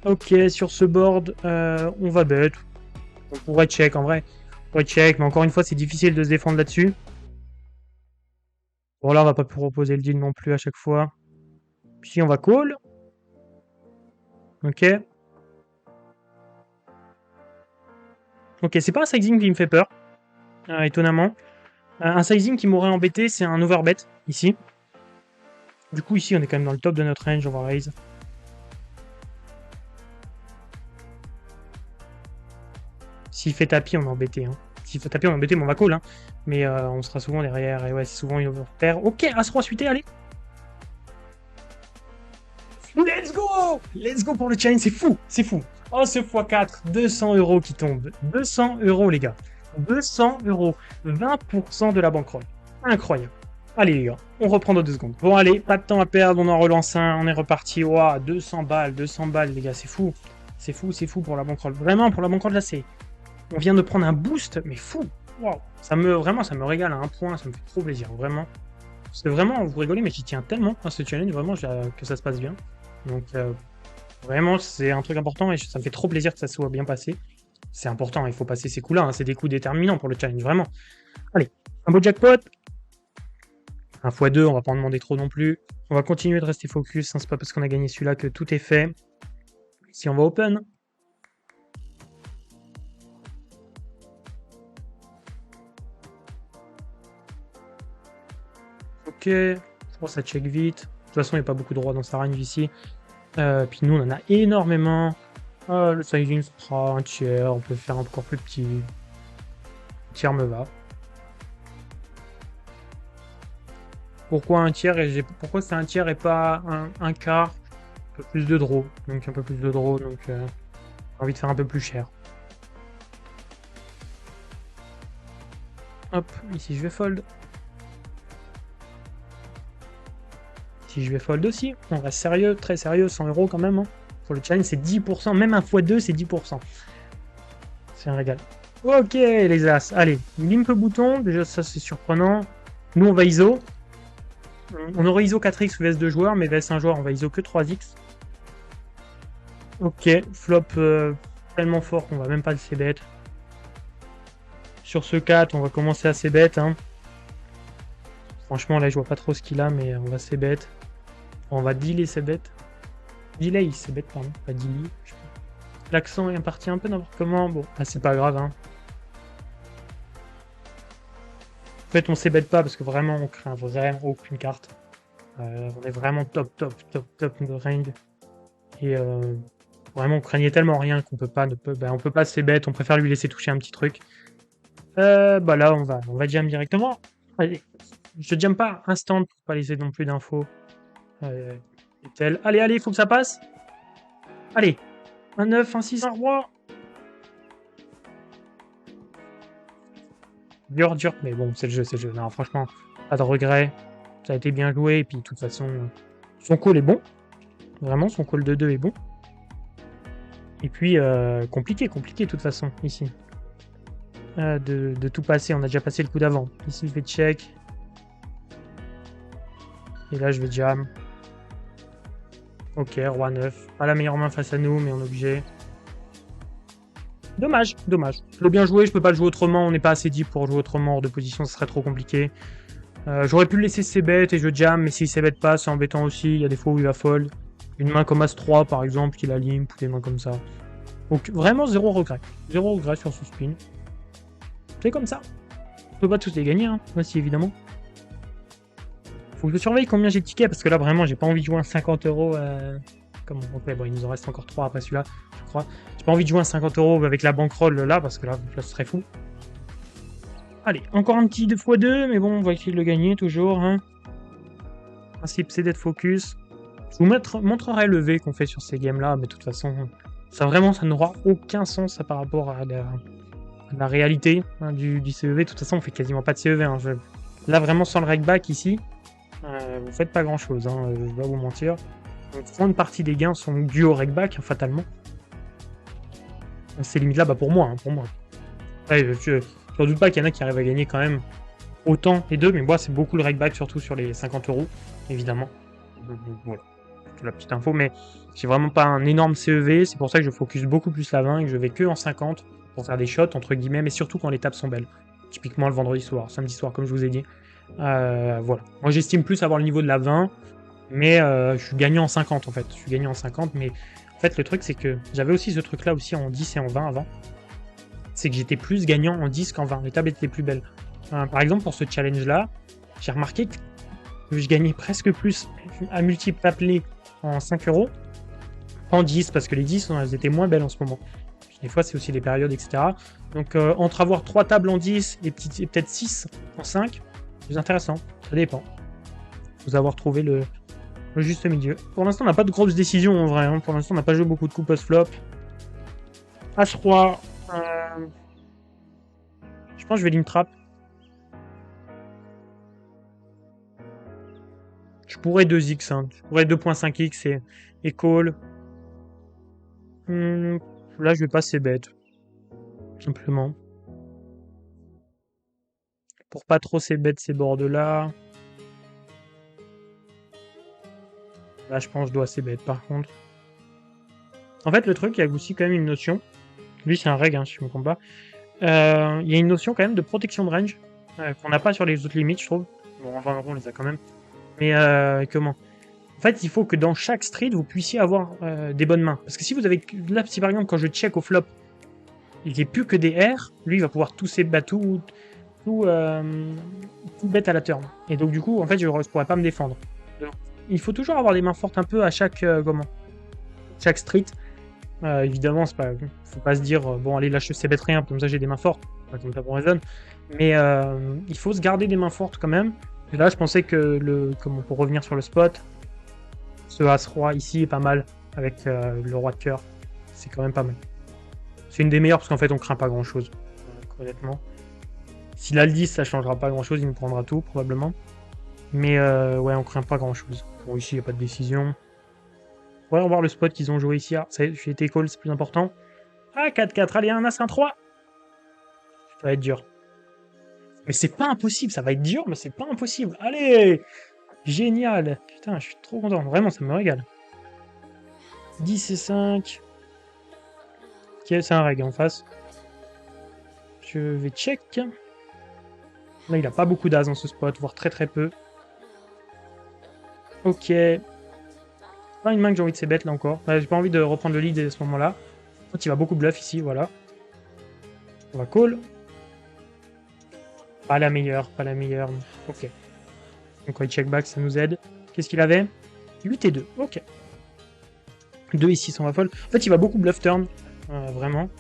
Speaker 1: Ok, sur ce board, on va bet. On pourrait check en vrai. On pourrait check, mais encore une fois, c'est difficile de se défendre là-dessus. Bon, là, on va pas proposer le deal non plus à chaque fois. Puis on va call. Ok. Ok, c'est pas un sizing qui me fait peur, étonnamment. Un sizing qui m'aurait embêté, c'est un overbet, ici. Du coup, ici, on est quand même dans le top de notre range, on va raise. S'il fait tapis, on est embêté. Hein. S'il fait tapis, on est embêté, mais on va call. Hein. Mais on sera souvent derrière, et ouais, c'est souvent une overpair. Ok, As-Roi suité, allez. Let's go! Let's go pour le challenge, c'est fou, c'est fou. Oh, ce x4, 200 € qui tombe. 200 €, les gars. 200 €. 20% de la bankroll. Incroyable. Allez, les gars, on reprend dans 2 secondes. Bon, allez, pas de temps à perdre, on en relance un, on est reparti. Wow, 200 balles, les gars, c'est fou. C'est fou pour la bankroll. Vraiment, pour la bankroll, là, c'est... On vient de prendre un boost, mais fou. Wow. Vraiment, ça me régale à un point, ça me fait trop plaisir, vraiment. C'est vraiment, vous rigolez, mais j'y tiens tellement à ce challenge, vraiment, que ça se passe bien. Donc, vraiment, c'est un truc important et ça me fait trop plaisir que ça soit bien passé. C'est important, il faut passer ces coups-là, hein, c'est des coups déterminants pour le challenge, vraiment. Allez, un beau jackpot. Un x2, on va pas en demander trop non plus. On va continuer de rester focus, hein, c'est pas parce qu'on a gagné celui-là que tout est fait. Si on va open. Ok, je pense que ça check vite. De toute façon, il n'y a pas beaucoup de droits dans sa range ici. Puis nous, on en a énormément. Le sizing sera un tiers, on peut faire encore plus petit. Un tiers me va. Pourquoi un tiers et pourquoi c'est un tiers et pas un quart? Un peu plus de draw. Donc un peu plus de draw, donc j'ai envie de faire un peu plus cher. Hop, ici je vais fold. Ici je vais fold aussi. On reste sérieux, très sérieux, 100 € quand même. Hein. Pour le challenge, c'est 10%. Même un x2, c'est 10%. C'est un régal. Ok, les as. Allez, limp bouton. Déjà, ça, c'est surprenant. Nous, on va ISO. On aurait ISO 4x vs 2 joueurs, mais vs 1 joueur, on va ISO que 3x. Ok, flop tellement fort qu'on va même pas le c-bet. Sur ce 4, on va commencer à c-bet. Hein. Franchement, là, je vois pas trop ce qu'il a, mais on va c-bet. On va dealer c-bet. Delay c-bet, pardon, pas delay. L'accent est parti un peu n'importe comment. Bon, ah, c'est pas grave. Hein. En fait, on c-bet pas parce que vraiment, on craint vraiment aucune carte. On est vraiment top de range. Et vraiment, on craignait tellement rien qu'on peut pas, on peut pas c-bet. On préfère lui laisser toucher un petit truc. Bah là, on va jam directement. Allez, je jam pas instant pour pas laisser non plus d'infos. Allez, il faut que ça passe. Allez, un 9, un 6, un roi. Dur, mais bon, c'est le jeu. Non, franchement, pas de regret. Ça a été bien joué, et puis de toute façon, son call est bon. Vraiment, son call de 2 est bon. Et puis, compliqué de toute façon, ici. De tout passer, on a déjà passé le coup d'avant. Ici, je vais check. Et là, je vais jam. Ok, roi 9. Pas la meilleure main face à nous, mais on est obligé. Dommage. Je l'ai bien joué, je peux pas le jouer autrement. On n'est pas assez deep pour jouer autrement hors de position, ce serait trop compliqué. J'aurais pu le laisser c-bet et je jam, mais s'il c-bet pas, c'est embêtant aussi. Il y a des fois où il va fold. Une main comme As-3, par exemple, qui la limp, ou des mains comme ça. Donc, vraiment, zéro regret. Zéro regret sur ce spin. C'est comme ça. On peut pas tous les gagner, hein. Voici, évidemment. Faut que je surveille combien j'ai de tickets, parce que là, vraiment, j'ai pas envie de jouer un 50 €. Comment on fait? Bon, il nous en reste encore 3 après celui-là, je crois. J'ai pas envie de jouer un 50 € avec la bankroll là, parce que là, ce serait fou. Allez, encore un petit 2x2, mais bon, on va essayer de le gagner toujours. Hein. Le principe, c'est d'être focus. Je vous montrerai le V qu'on fait sur ces games-là, mais de toute façon, ça n'aura aucun sens par rapport à la réalité hein, du CEV. De toute façon, on fait quasiment pas de CEV. Hein. Là, vraiment, sans le rakeback ici, vous faites pas grand-chose, hein, je vais pas vous mentir. Une grande partie des gains sont dus au rakeback, hein, fatalement. Ces limites-là, bah pour moi. Ouais, je doute pas qu'il y en a qui arrivent à gagner quand même autant les deux, mais moi, c'est beaucoup le rakeback, surtout sur les 50 €, évidemment. Voilà, c'est la petite info, mais j'ai vraiment pas un énorme CEV, c'est pour ça que je focus beaucoup plus la 20 et que je vais que en 50 pour faire des shots, entre guillemets, mais surtout quand les tables sont belles. Typiquement le vendredi soir, samedi soir, comme je vous ai dit. Voilà. Moi, j'estime plus avoir le niveau de la 20, mais je suis gagnant en 50, en fait. Je suis gagnant en 50, mais en fait, le truc, c'est que j'avais aussi ce truc-là aussi en 10 et en 20 avant. c'est que j'étais plus gagnant en 10 qu'en 20. Les tables étaient plus belles. Par exemple, pour ce challenge-là, j'ai remarqué que je gagnais presque plus à multiple appelé en 5 euros en 10, parce que les 10, elles étaient moins belles en ce moment. Des fois, c'est aussi les périodes, etc. Donc, entre avoir 3 tables en 10 et peut-être 6 en 5, c'est plus intéressant. Ça dépend. Vous avoir trouvé le juste milieu. Pour l'instant, on n'a pas de grosses décisions en vrai. Hein. Pour l'instant, on n'a pas joué beaucoup de coups post-flop. H3. Je pense que je vais lim trap. Je pourrais 2x. Hein. Je pourrais 2.5x et call. Là, je vais passer bête. Simplement. Pour pas trop ces bêtes, ces bords-là. Là, je pense que je dois assez bête par contre. En fait, le truc, il y a aussi quand même une notion. Lui, c'est un reg, hein, si je me trompe pas. Il y a une notion quand même de protection de range qu'on n'a pas sur les autres limites, je trouve. Bon, en 20 euros, on les a quand même. Mais comment? En fait, il faut que dans chaque street, vous puissiez avoir des bonnes mains. Parce que si vous avez... Là, si par exemple, quand je check au flop, il n'y a plus que des R, lui, il va pouvoir tout bête à la turn. Et donc, du coup, en fait, je ne pourrais pas me défendre. Donc, il faut toujours avoir des mains fortes un peu à chaque chaque street. Évidemment, c'est pas, faut pas se dire bon allez lâche ces bêtes rien, comme ça j'ai des mains fortes, pas comme ça pour raisonne. Mais il faut se garder des mains fortes quand même. Et là, je pensais que pour revenir sur le spot, ce As-Roi ici est pas mal avec le Roi de cœur. C'est quand même pas mal. C'est une des meilleures parce qu'en fait on craint pas grand chose, honnêtement. S'il a le 10, ça changera pas grand chose, il nous prendra tout probablement. Mais ouais, on craint pas grand chose. Bon, ici il n'y a pas de décision. On va revoir le spot qu'ils ont joué ici. Ah, ça y est, j'ai été call, c'est plus important. Ah, 4-4, allez, un As, un 3. Ça va être dur. Mais c'est pas impossible, ça va être dur, mais c'est pas impossible. Allez, génial. Putain, je suis trop content, vraiment, ça me régale. 10 et 5. Ok, c'est un reg en face. Je vais check. Là, il a pas beaucoup d'as dans ce spot, voire très très peu. Ok. Pas une main que j'ai envie de ces bêtes là encore. J'ai pas envie de reprendre le lead à ce moment-là. Il va beaucoup bluff ici, voilà. On va call. Pas la meilleure, pas la meilleure. Ok. Donc quand il check back, ça nous aide. Qu'est-ce qu'il avait? 8 et 2, ok. 2 et 6, on va fold. En fait, il va beaucoup bluff turn, vraiment.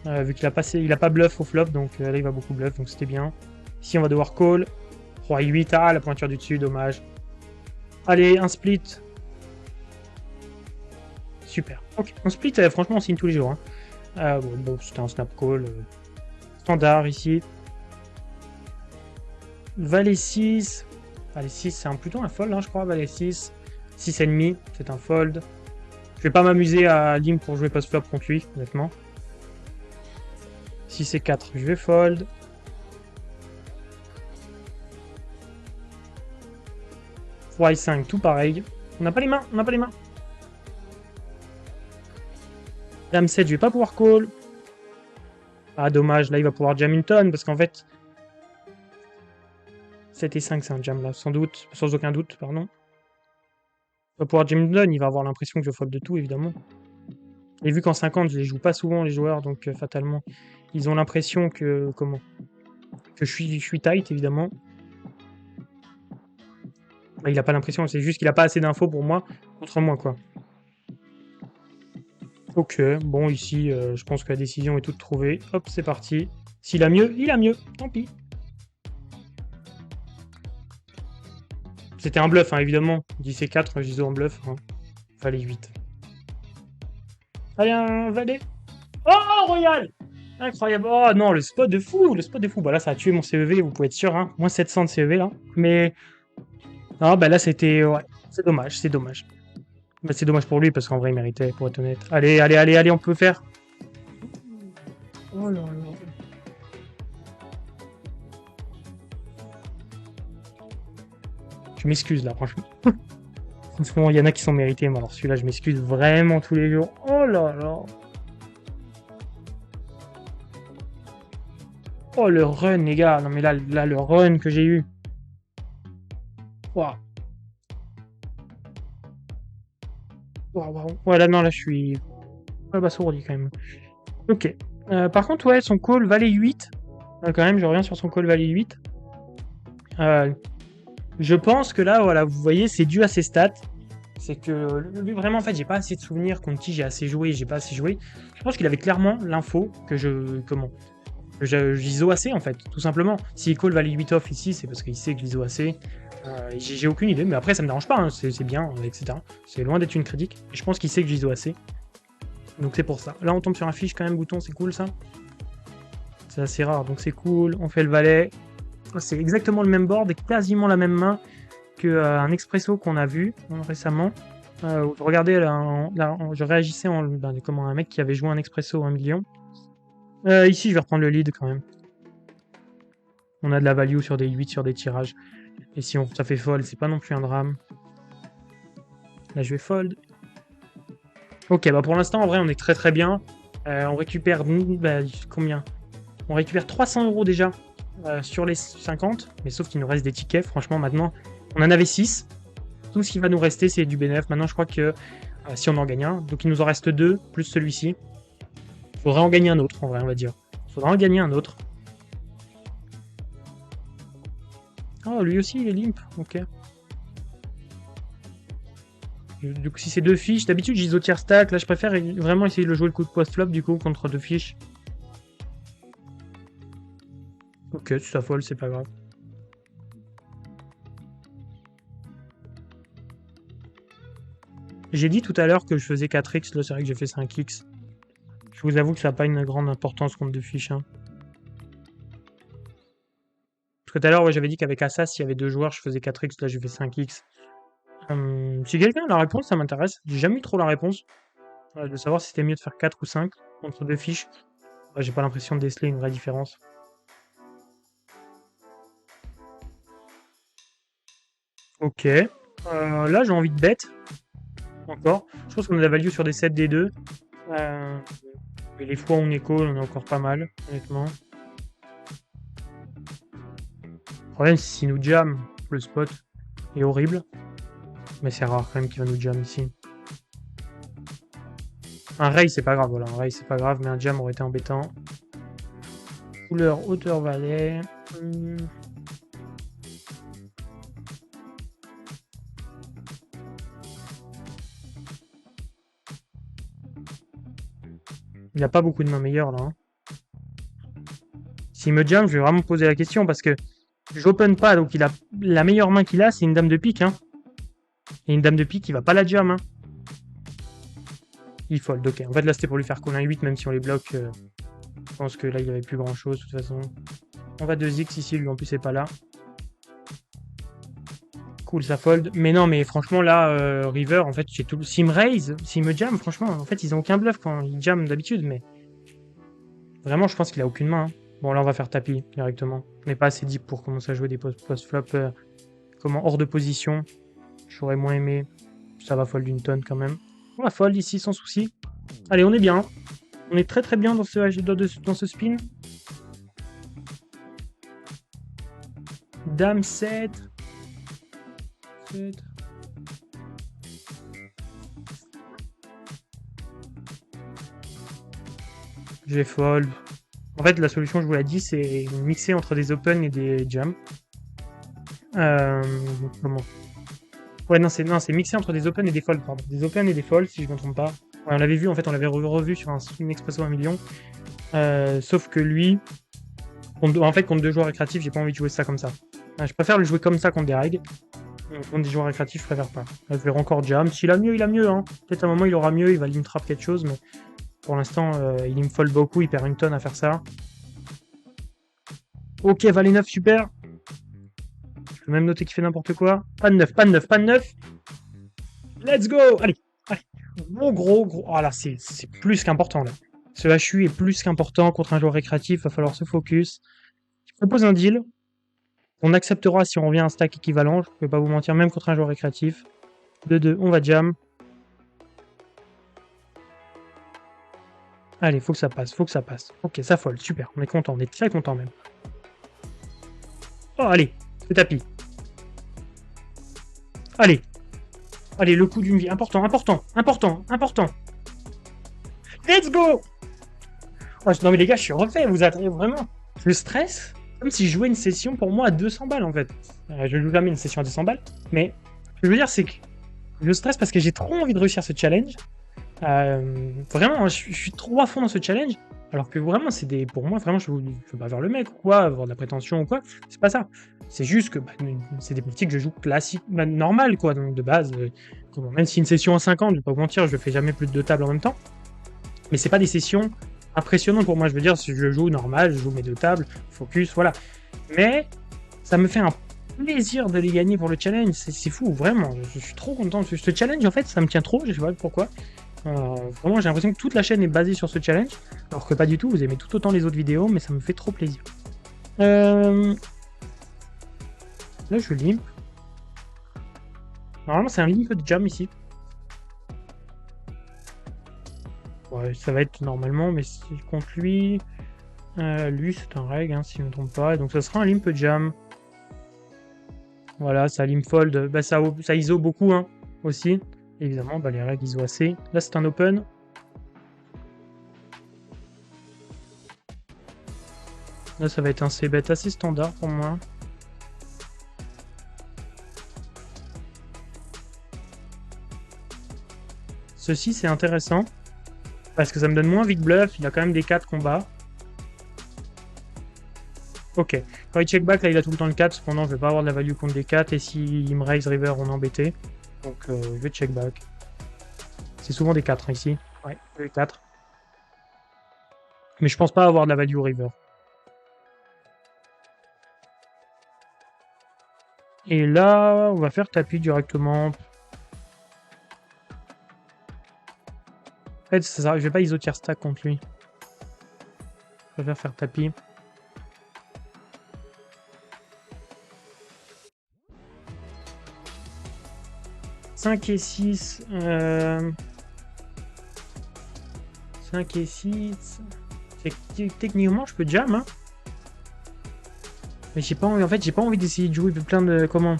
Speaker 1: Vu qu'il a pas bluff au flop, donc là, il va beaucoup bluff, donc c'était bien. Ici, on va devoir call. Roi 8, ah, la pointure du dessus, dommage. Allez, un split. Super. Ok, un split, franchement, on signe tous les jours. Hein. Bon, c'était un snap call. Standard, ici. Valet 6. Valet 6, c'est plutôt un fold, hein, je crois. Valet 6. 6,5, c'est un fold. Je vais pas m'amuser à lim pour jouer post-flop contre lui, honnêtement. 6 et 4, je vais fold. Roi et 5, tout pareil. On n'a pas les mains, on n'a pas les mains. Dame 7, je vais pas pouvoir call. Ah, dommage, là il va pouvoir jam une tonne, parce qu'en fait... 7 et 5, c'est un jam là, sans doute, sans aucun doute, pardon. Il va pouvoir jam une tonne, il va avoir l'impression que je fold de tout, évidemment. Et vu qu'en 50, je les joue pas souvent, les joueurs, donc fatalement, ils ont l'impression que... Comment? Que je suis tight, évidemment. Bah, il a pas l'impression, c'est juste qu'il a pas assez d'infos pour moi, contre moi, quoi. Ok, bon, ici, je pense que la décision est toute trouvée. Hop, c'est parti. S'il a mieux, il a mieux. Tant pis. C'était un bluff, hein, évidemment. 10 et 4, je disais en bluff. Hein. Valet 8. Allez, un valet. Oh, royal! Incroyable. Oh non, le spot de fou. Le spot de fou. Bah là, ça a tué mon CEV, vous pouvez être sûr. Hein. Moins 700 de CEV, là. Mais... Non, bah là, c'était... Ouais, c'est dommage, c'est dommage. Bah, c'est dommage pour lui, parce qu'en vrai, il méritait, pour être honnête. Allez, allez, allez, allez, on peut faire. Oh là là. Je m'excuse, là, franchement. Franchement, il y en a qui sont mérités, mais alors celui-là, je m'excuse vraiment tous les jours. Oh là là. Oh, le run, les gars. Non, mais là le run que j'ai eu. Waouh. Waouh, waouh. Ouais, là, non, là, je suis... abasourdi, quand même. Ok. Par contre, ouais, son call valet 8. Quand même, je reviens sur son call valet 8. Je pense que là, voilà, vous voyez, c'est dû à ses stats. C'est que lui, vraiment, en fait, j'ai pas assez de souvenirs contre qui j'ai assez joué, j'ai pas assez joué. Je pense qu'il avait clairement l'info que j'ISO assez, en fait, tout simplement. S'il call valet 8 off ici, c'est parce qu'il sait que j'ISO assez. J'ai aucune idée, mais après, ça me dérange pas, hein, c'est bien, etc. C'est loin d'être une critique. Et je pense qu'il sait que j'ISO assez. Donc c'est pour ça. Là, on tombe sur un fiche quand même, bouton, c'est cool ça. C'est assez rare, donc c'est cool. On fait le valet. C'est exactement le même board et quasiment la même main qu'un expresso qu'on a vu récemment. Regardez, je réagissais comme un mec qui avait joué un expresso 1 million. Ici, je vais reprendre le lead quand même. On a de la value sur des 8, sur des tirages. Et si ça fait fold, c'est pas non plus un drame. Là, je vais fold. Ok, bah pour l'instant, en vrai, on est très très bien. On récupère combien? On récupère 300 € déjà sur les 50, mais sauf qu'il nous reste des tickets. Franchement, maintenant, on en avait 6. Tout ce qui va nous rester, c'est du bénéf. Maintenant, je crois que si on en gagne un, donc il nous en reste 2, plus celui-ci. Il faudrait en gagner un autre, en vrai, on va dire. Il faudra en gagner un autre. Oh, lui aussi, il est limp. Ok. Du coup, si c'est 2 fiches, d'habitude, j'ISO tiers stack. Là, je préfère vraiment essayer de le jouer le coup de post-flop, du coup, contre 2 fiches. Ok, si ça folle, c'est pas grave. J'ai dit tout à l'heure que je faisais 4x, là c'est vrai que j'ai fait 5x. Je vous avoue que ça n'a pas une grande importance contre 2 fiches. Hein. Parce que tout à l'heure, ouais, j'avais dit qu'avec Assas, s'il y avait 2 joueurs, je faisais 4x, là j'ai fait 5x. Si quelqu'un a la réponse, ça m'intéresse. J'ai jamais eu trop la réponse. De savoir si c'était mieux de faire 4 ou 5 contre 2 fiches. J'ai pas l'impression de déceler une vraie différence. Ok. Là, j'ai envie de bet. Encore. Je pense qu'on a de la value sur des 7 des 2. Et les fois où on est call, on est encore pas mal, honnêtement. Le problème, c'est s'il nous jam, le spot est horrible. Mais c'est rare quand même qu'il va nous jam ici. Un raise, c'est pas grave, voilà. Un raise, c'est pas grave, mais un jam aurait été embêtant. Couleur, hauteur, valet. Il n'a pas beaucoup de mains meilleures, là. Hein. S'il me jam, je vais vraiment me poser la question, parce que j'open pas, donc il a la meilleure main qu'il a, c'est une dame de pique. Hein. Et une dame de pique, il va pas la jam. Hein. Il fold, ok. En fait, là, c'était pour lui faire call 1-8, même si on les bloque. Je pense que là, il n'y avait plus grand-chose, de toute façon. On va 2x ici, lui, en plus, c'est pas là. Cool, ça fold. Mais non, mais franchement, là, River, en fait, j'ai tout. S'il me raise, s'il me jam, franchement, en fait, ils ont aucun bluff quand ils jam d'habitude, mais. Vraiment, je pense qu'il a aucune main. Hein. Bon, là, on va faire tapis directement. On n'est pas assez deep pour commencer à jouer des post-flop hors de position. J'aurais moins aimé. Ça va fold d'une tonne quand même. On va fold ici sans souci. Allez, on est bien. On est très très bien dans ce spin. Dame 7. Je vais fold. En fait, la solution, je vous l'ai dit, c'est mixer entre des open et des jams. Comment? Ouais, non, c'est mixer entre des open et des folds, pardon. Des open et des folds, si je ne me trompe pas. Ouais, on l'avait vu, en fait, on l'avait revu sur une Expresso 1 million. Sauf que lui, en fait, contre 2 joueurs récréatifs, j'ai pas envie de jouer ça comme ça. Je préfère le jouer comme ça contre des règles. Contre des joueurs récréatifs, je préfère pas. Là, je vais encore jam. S'il a mieux, il a mieux. Hein. Peut-être à un moment, il aura mieux, il va lim trap quelque chose, mais pour l'instant, il me fold beaucoup, il perd une tonne à faire ça. Ok, valet 9, super. Je peux même noter qu'il fait n'importe quoi. Pas de 9, pas de 9, pas de 9. Let's go. Allez, allez. Gros. Oh là, c'est plus qu'important, là. Ce HU est plus qu'important contre un joueur récréatif, va falloir se focus. Je propose un deal. On acceptera si on revient à un stack équivalent, je ne vais pas vous mentir, même contre un joueur récréatif. 2-2, on va jam. Allez, faut que ça passe, Ok, ça fold, super, on est content, on est très content même. Oh, allez, c'est tapis. Allez, le coup d'une vie, important. Let's go. Non mais les gars, je suis refait, vous attendez vraiment. Je stresse comme si je jouais une session pour moi à 200 balles en fait. Je joue jamais une session à 200 balles, mais ce que je veux dire c'est que je stresse parce que j'ai trop envie de réussir ce challenge. Vraiment, je suis trop à fond dans ce challenge. Alors que vraiment, c'est des. Pour moi, vraiment, je veux pas faire le mec ou quoi, avoir de la prétention ou quoi. C'est pas ça. C'est juste que bah, c'est des politiques que je joue classiques, bah, normales, quoi, donc de base. Même si une session en 50, je vais pas vous mentir, je fais jamais plus de 2 tables en même temps. Mais c'est pas des sessions impressionnantes pour moi. Je veux dire, si je joue normal, je joue mes 2 tables, focus, voilà. Mais ça me fait un plaisir de les gagner pour le challenge. C'est fou, vraiment. Je suis trop content. Ce challenge, en fait, ça me tient trop. Je sais pas pourquoi. Vraiment, j'ai l'impression que toute la chaîne est basée sur ce challenge, alors que pas du tout, vous aimez tout autant les autres vidéos, mais ça me fait trop plaisir. Là, je limp. Normalement, c'est un limp de jam ici. Ouais, ça va être normalement, mais si je compte lui, c'est un reg, hein, si je ne me trompe pas, et donc ça sera un limp jam. Voilà, ça limp fold, bah, ça ISO beaucoup, hein, aussi. Évidemment, bah, les règles ISO assez. Là, c'est un open. Là, ça va être un c-bet assez standard pour moi. Ceci, c'est intéressant. Parce que ça me donne moins vite bluff. Il a quand même des 4 combats. Ok. Quand il check back, là, il a tout le temps le 4. Cependant, je vais pas avoir de la value contre des 4. Et s'il me raise river, on est embêté. Donc, je vais check back. C'est souvent des 4 hein, ici. Ouais, des 4. Mais je pense pas avoir de la value river. Et là, on va faire tapis directement. En fait, ça, je vais pas iso tier stack contre lui. Je préfère faire tapis. « 5 et 6. 5 et 6. Techniquement, je peux jam, hein. Mais j'ai pas envie, en fait, j'ai pas envie d'essayer de jouer plein de... Comment?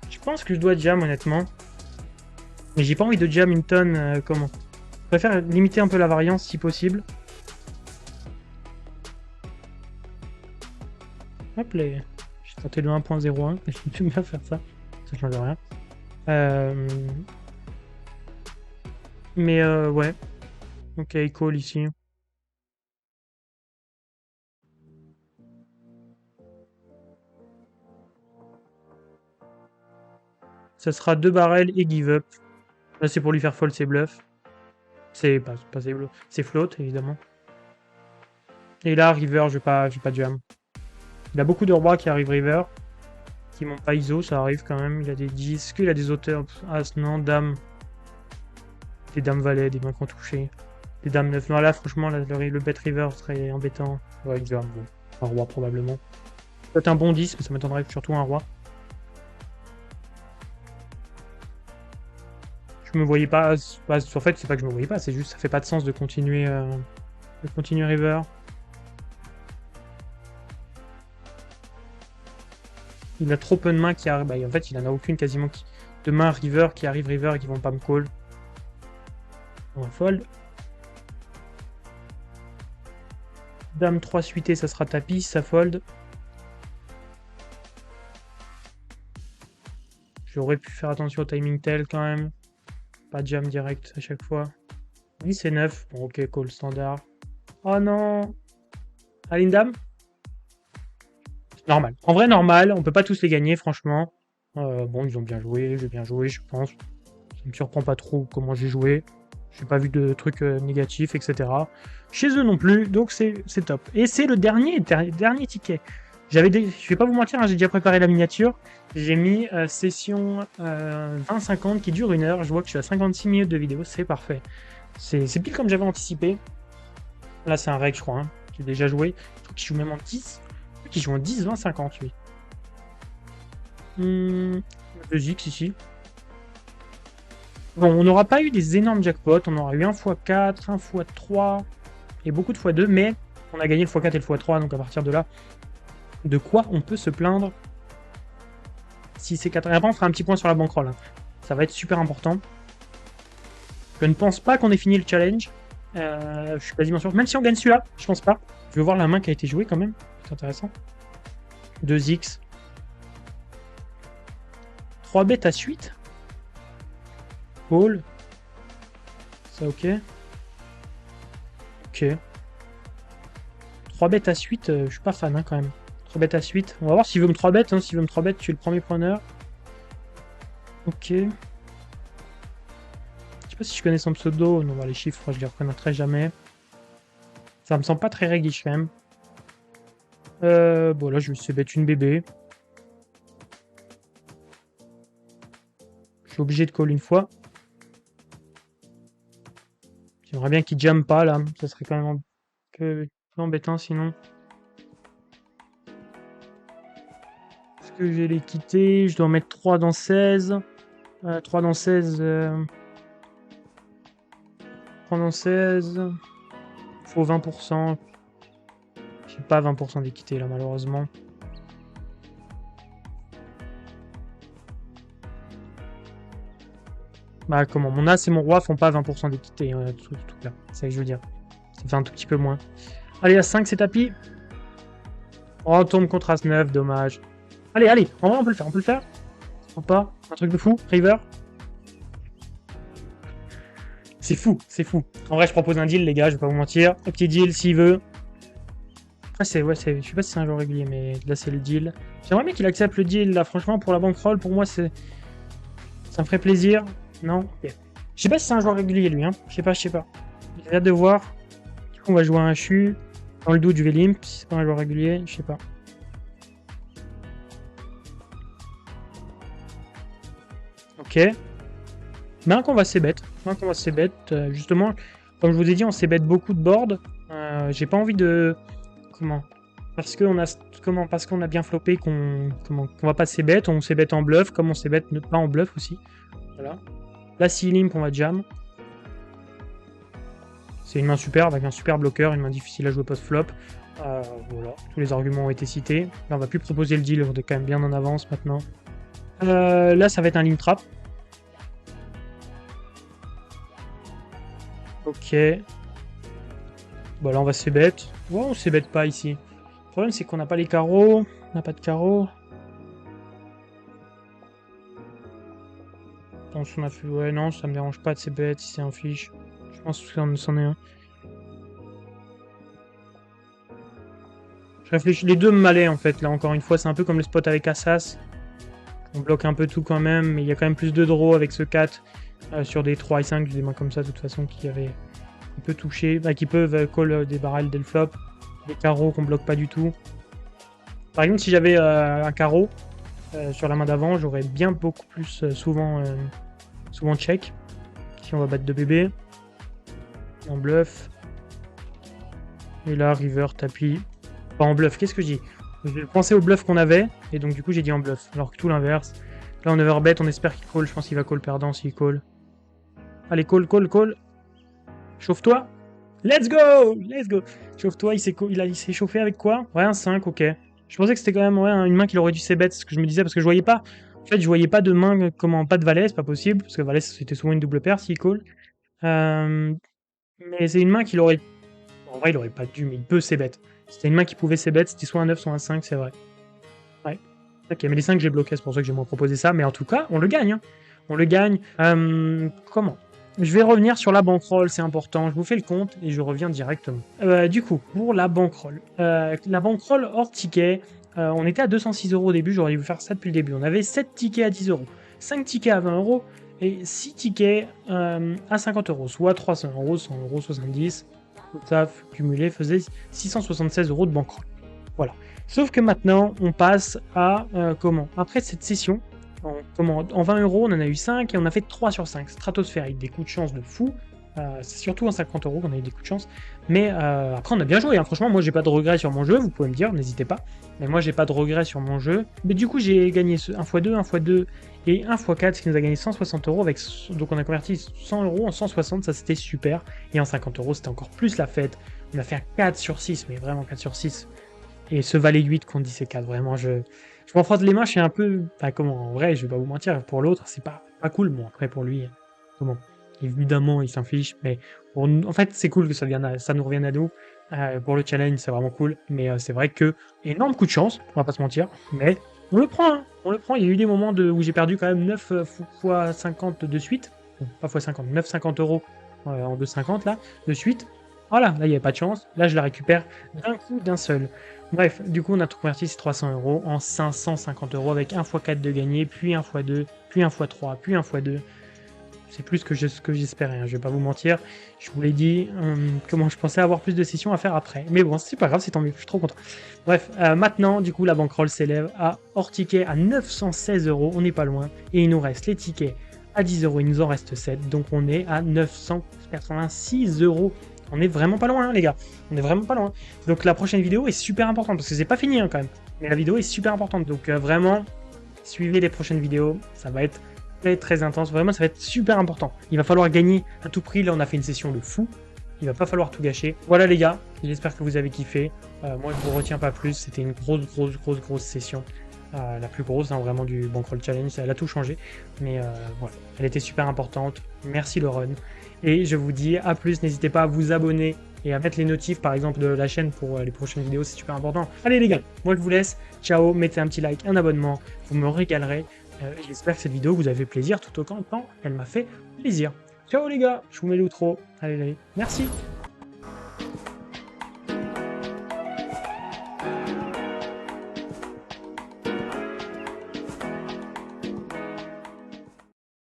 Speaker 1: Je pense que je dois jam, honnêtement. Mais j'ai pas envie de jam une tonne, comment? Je préfère limiter un peu la variance, si possible. Hop, j'ai tenté le 1.01, j'aime bien faire ça. Ça change rien. Mais ouais. Ok, il call ici. Ça sera 2 barrels et give up. Là, c'est pour lui faire fold ses bluffs. C'est pas ses bluffs. C'est float, évidemment. Et là, river, je vais pas jam. Il a beaucoup de rois qui arrivent river. Qui m'ont pas ISO, ça arrive quand même. Il a des 10. Est-ce qu'il a des auteurs? As, non, dame. Des dames valet, des mains qu'on touché. Des dames 9. Non, là, franchement, le bet river serait embêtant. Ouais, jam, bon. Un roi, probablement. Peut-être un bon 10, mais ça m'étonnerait surtout un roi. Je me voyais pas. En fait, c'est pas que je me voyais pas, c'est juste ça fait pas de sens de continuer river. Il a trop peu de mains qui arrivent. Bah, en fait, il en a aucune quasiment de mains river qui arrivent river et qui vont pas me call. On va fold. Dame 3 suité, ça sera tapis, ça fold. J'aurais pu faire attention au timing tel quand même. Pas de jam direct à chaque fois. 10 et 9. Bon, ok, call standard. Oh non. Allez, une dame. Normal. En vrai, normal. On peut pas tous les gagner, franchement. Bon, ils ont bien joué. J'ai bien joué, je pense. Ça me surprend pas trop comment j'ai joué. J'ai pas vu de trucs négatifs, etc. Chez eux non plus, donc c'est top. Et c'est le dernier ticket. Je vais pas vous mentir, hein, j'ai déjà préparé la miniature. J'ai mis session 20-50 qui dure 1 heure. Je vois que je suis à 56 minutes de vidéo, c'est parfait. C'est pile comme j'avais anticipé. Là, c'est un reg, je crois, hein, qui est déjà joué. Je trouve qu'il joue même en 10. Qui joue en 10, 20, 50, lui. 2x ici. Bon, on n'aura pas eu des énormes jackpots. On aura eu 1 x 4, 1 x 3 et beaucoup de x2, mais on a gagné le x4 et le x3, donc à partir de là, de quoi on peut se plaindre si c'est 4. Et après, on fera un petit point sur la bankroll. Hein. Ça va être super important. Je ne pense pas qu'on ait fini le challenge. Je suis quasiment sûr. Même si on gagne celui-là, je pense pas. Je veux voir la main qui a été jouée quand même. C'est intéressant. 2x. 3 bêtes à suite. Call. Ça, ok. Ok. 3 bêtes à suite, je suis pas fan hein, quand même. 3 bêtes à suite. On va voir s'il veut me 3 bêtes. Hein. S'il veut me 3 bêtes, je suis le premier preneur. Ok. Je sais pas si je connais son pseudo. Non, les chiffres, je les reconnaîtrai jamais. Ça me semble pas très régulier quand même. Bon, là, je vais essayer bête une bébé. Je suis obligé de call une fois. J'aimerais bien qu'il jamme pas là. Ça serait quand même un peu embêtant sinon. Est-ce que je vais les quitter? Je dois en mettre 3 dans 16. 3 dans 16. 3 dans 16. Faut 20%. J'ai pas 20% d'équité là malheureusement. Bah comment? Mon as et mon roi font pas 20% d'équité. Tout là. C'est ça que je veux dire. Ça fait un tout petit peu moins. Allez, à 5 c'est tapis. Oh, on tombe contre as 9, dommage. Allez, allez, en vrai on peut le faire, on peut le faire. On pas, un truc de fou, river. C'est fou, c'est fou. En vrai je propose un deal les gars, je vais pas vous mentir. Un petit deal s'il veut. Après c'est, ouais, je sais pas si c'est un joueur régulier, mais là c'est le deal. J'aimerais bien qu'il accepte le deal là, franchement pour la bankroll, pour moi c'est... Ça me ferait plaisir. Non, ok. Je sais pas si c'est un joueur régulier lui, hein. Je sais pas. J'ai hâte de voir. Du coup on va jouer un CHU. Dans le doute je vais limp, si c'est pas un joueur régulier, je sais pas. Ok. Maintenant qu'on va c-bet, justement, comme je vous ai dit, on c-bet beaucoup de board. J'ai pas envie de... Comment? Parce qu'on a bien floppé qu'on va pas c-bet, on c-bet en bluff, comme on c-bet pas en bluff aussi. Voilà. Là, si limp, on va jam. C'est une main super, avec un super bloqueur, une main difficile à jouer post-flop. Voilà, tous les arguments ont été cités. Là, on va plus proposer le deal, on est quand même bien en avance maintenant. Là, ça va être un limp trap. Ok. Bon, là, on va c-bet. Ouais, on c-bet pas ici. Le problème, c'est qu'on n'a pas les carreaux. On n'a pas de carreaux. On a fait... Ouais, non, ça me dérange pas de c-bet si c'est un fiche. Je pense que c'en est un. Je réfléchis. Les deux me malaient, en fait. Là, encore une fois, c'est un peu comme le spot avec Assas. On bloque un peu tout quand même, mais il y a quand même plus de draw avec ce 4 sur des 3 et 5, des mains comme ça, de toute façon, qui peut toucher, qui peuvent call des barrels dès le flop, des carreaux qu'on bloque pas du tout. Par exemple, si j'avais un carreau sur la main d'avant, j'aurais bien beaucoup plus souvent check. Si on va battre 2 bébés. En bluff. Et là, river, tapis. Pas en bluff, qu'est-ce que je dis? J'ai pensé au bluff qu'on avait, et donc du coup j'ai dit en bluff, alors que tout l'inverse. Là on overbet, on espère qu'il call, je pense qu'il va call perdant s'il call. Allez, call. Chauffe-toi. Let's go. Chauffe-toi, il s'est chauffé avec quoi? Ouais, un 5, ok. Je pensais que c'était quand même une main qu'il aurait dû c-bet, ce que je me disais, parce que je voyais pas... En fait, je voyais pas de main, pas de valet, c'est pas possible, parce que valet c'était souvent une double paire s'il call. Mais c'est une main qu'il aurait... En vrai, il aurait pas dû, mais il peut c-bet. C'était une main qui pouvait c-bet, c'était soit un 9, soit un 5, c'est vrai. Ouais. Ok, mais les 5 j'ai bloqué, c'est pour ça que j'ai moins proposé ça. Mais en tout cas, on le gagne. Hein. On le gagne. Comment? Je vais revenir sur la bankroll, c'est important. Je vous fais le compte et je reviens directement. Du coup, pour la bankroll. La bankroll hors ticket, on était à 206 € au début. J'aurais dû vous faire ça depuis le début. On avait 7 tickets à 10 €, 5 tickets à 20 € et 6 tickets à 50 €. Soit 300 €, 100 €, 70. Tout ça cumulé faisait 676 € de bankroll. Voilà. Sauf que maintenant, on passe à comment? Après cette session, en 20 €, on en a eu 5 et on a fait 3 sur 5. Stratosphérique, des coups de chance de fou. C'est surtout en 50 € qu'on a eu des coups de chance. Mais après, on a bien joué. Hein. Franchement, moi, j'ai pas de regrets sur mon jeu. Vous pouvez me dire, n'hésitez pas. Mais moi, j'ai pas de regrets sur mon jeu. Mais du coup, j'ai gagné 1x2, 1x2 et 1x4, ce qui nous a gagné 160 €. Donc, on a converti 100 € en 160. Ça, c'était super. Et en 50 €, c'était encore plus la fête. On a fait un 4 sur 6, mais vraiment 4 sur 6. Et ce valet 8 contre 10 et 4, vraiment, je m'en frotte les mains, je suis un peu... Enfin, comment, en vrai, je vais pas vous mentir, pour l'autre, c'est pas cool, bon, après, pour lui, comment... évidemment, il s'en fiche, mais en fait, c'est cool que ça nous revienne à nous. Pour le challenge, c'est vraiment cool, mais c'est vrai que énorme coup de chance, on va pas se mentir, mais on le prend, hein, on le prend. Il y a eu des moments où j'ai perdu quand même 9 fois 50 de suite, bon, pas fois 50, 9,50 € en 2,50 là, de suite. Voilà, là il n'y avait pas de chance, là je la récupère d'un coup, d'un seul. Bref, du coup on a converti ces 300 € en 550 € avec 1 x 4 de gagné, puis 1 x 2, puis 1 x 3, puis 1 x 2. C'est plus que ce que j'espérais, hein, je vais pas vous mentir. Je vous l'ai dit, comment je pensais avoir plus de sessions à faire après. Mais bon, c'est pas grave, c'est tant mieux, je suis trop content. Bref, maintenant, du coup, la bankroll s'élève à, hors ticket, à 916 €, on n'est pas loin. Et il nous reste les tickets à 10 €, il nous en reste 7, donc on est à 986 €. On est vraiment pas loin, hein, les gars. On est vraiment pas loin. Donc la prochaine vidéo est super importante, parce que c'est pas fini, hein, quand même. Mais la vidéo est super importante, donc vraiment, suivez les prochaines vidéos, ça va être très intense. Vraiment, ça va être super important. Il va falloir gagner à tout prix. Là, on a fait une session de fou. Il va pas falloir tout gâcher. Voilà, les gars. J'espère que vous avez kiffé. Moi, je vous retiens pas plus. C'était une grosse session. La plus grosse, hein, vraiment, du Bankroll Challenge. Elle a tout changé. Mais voilà. Elle était super importante. Merci, le run. Et je vous dis à plus. N'hésitez pas à vous abonner et à mettre les notifs, par exemple, de la chaîne pour les prochaines vidéos. C'est super important. Allez, les gars. Moi, je vous laisse. Ciao. Mettez un petit like, un abonnement. Vous me régalerez. J'espère que cette vidéo vous a fait plaisir tout autant qu'elle m'a fait plaisir. Ciao les gars, je vous mets l'outro. Allez, merci.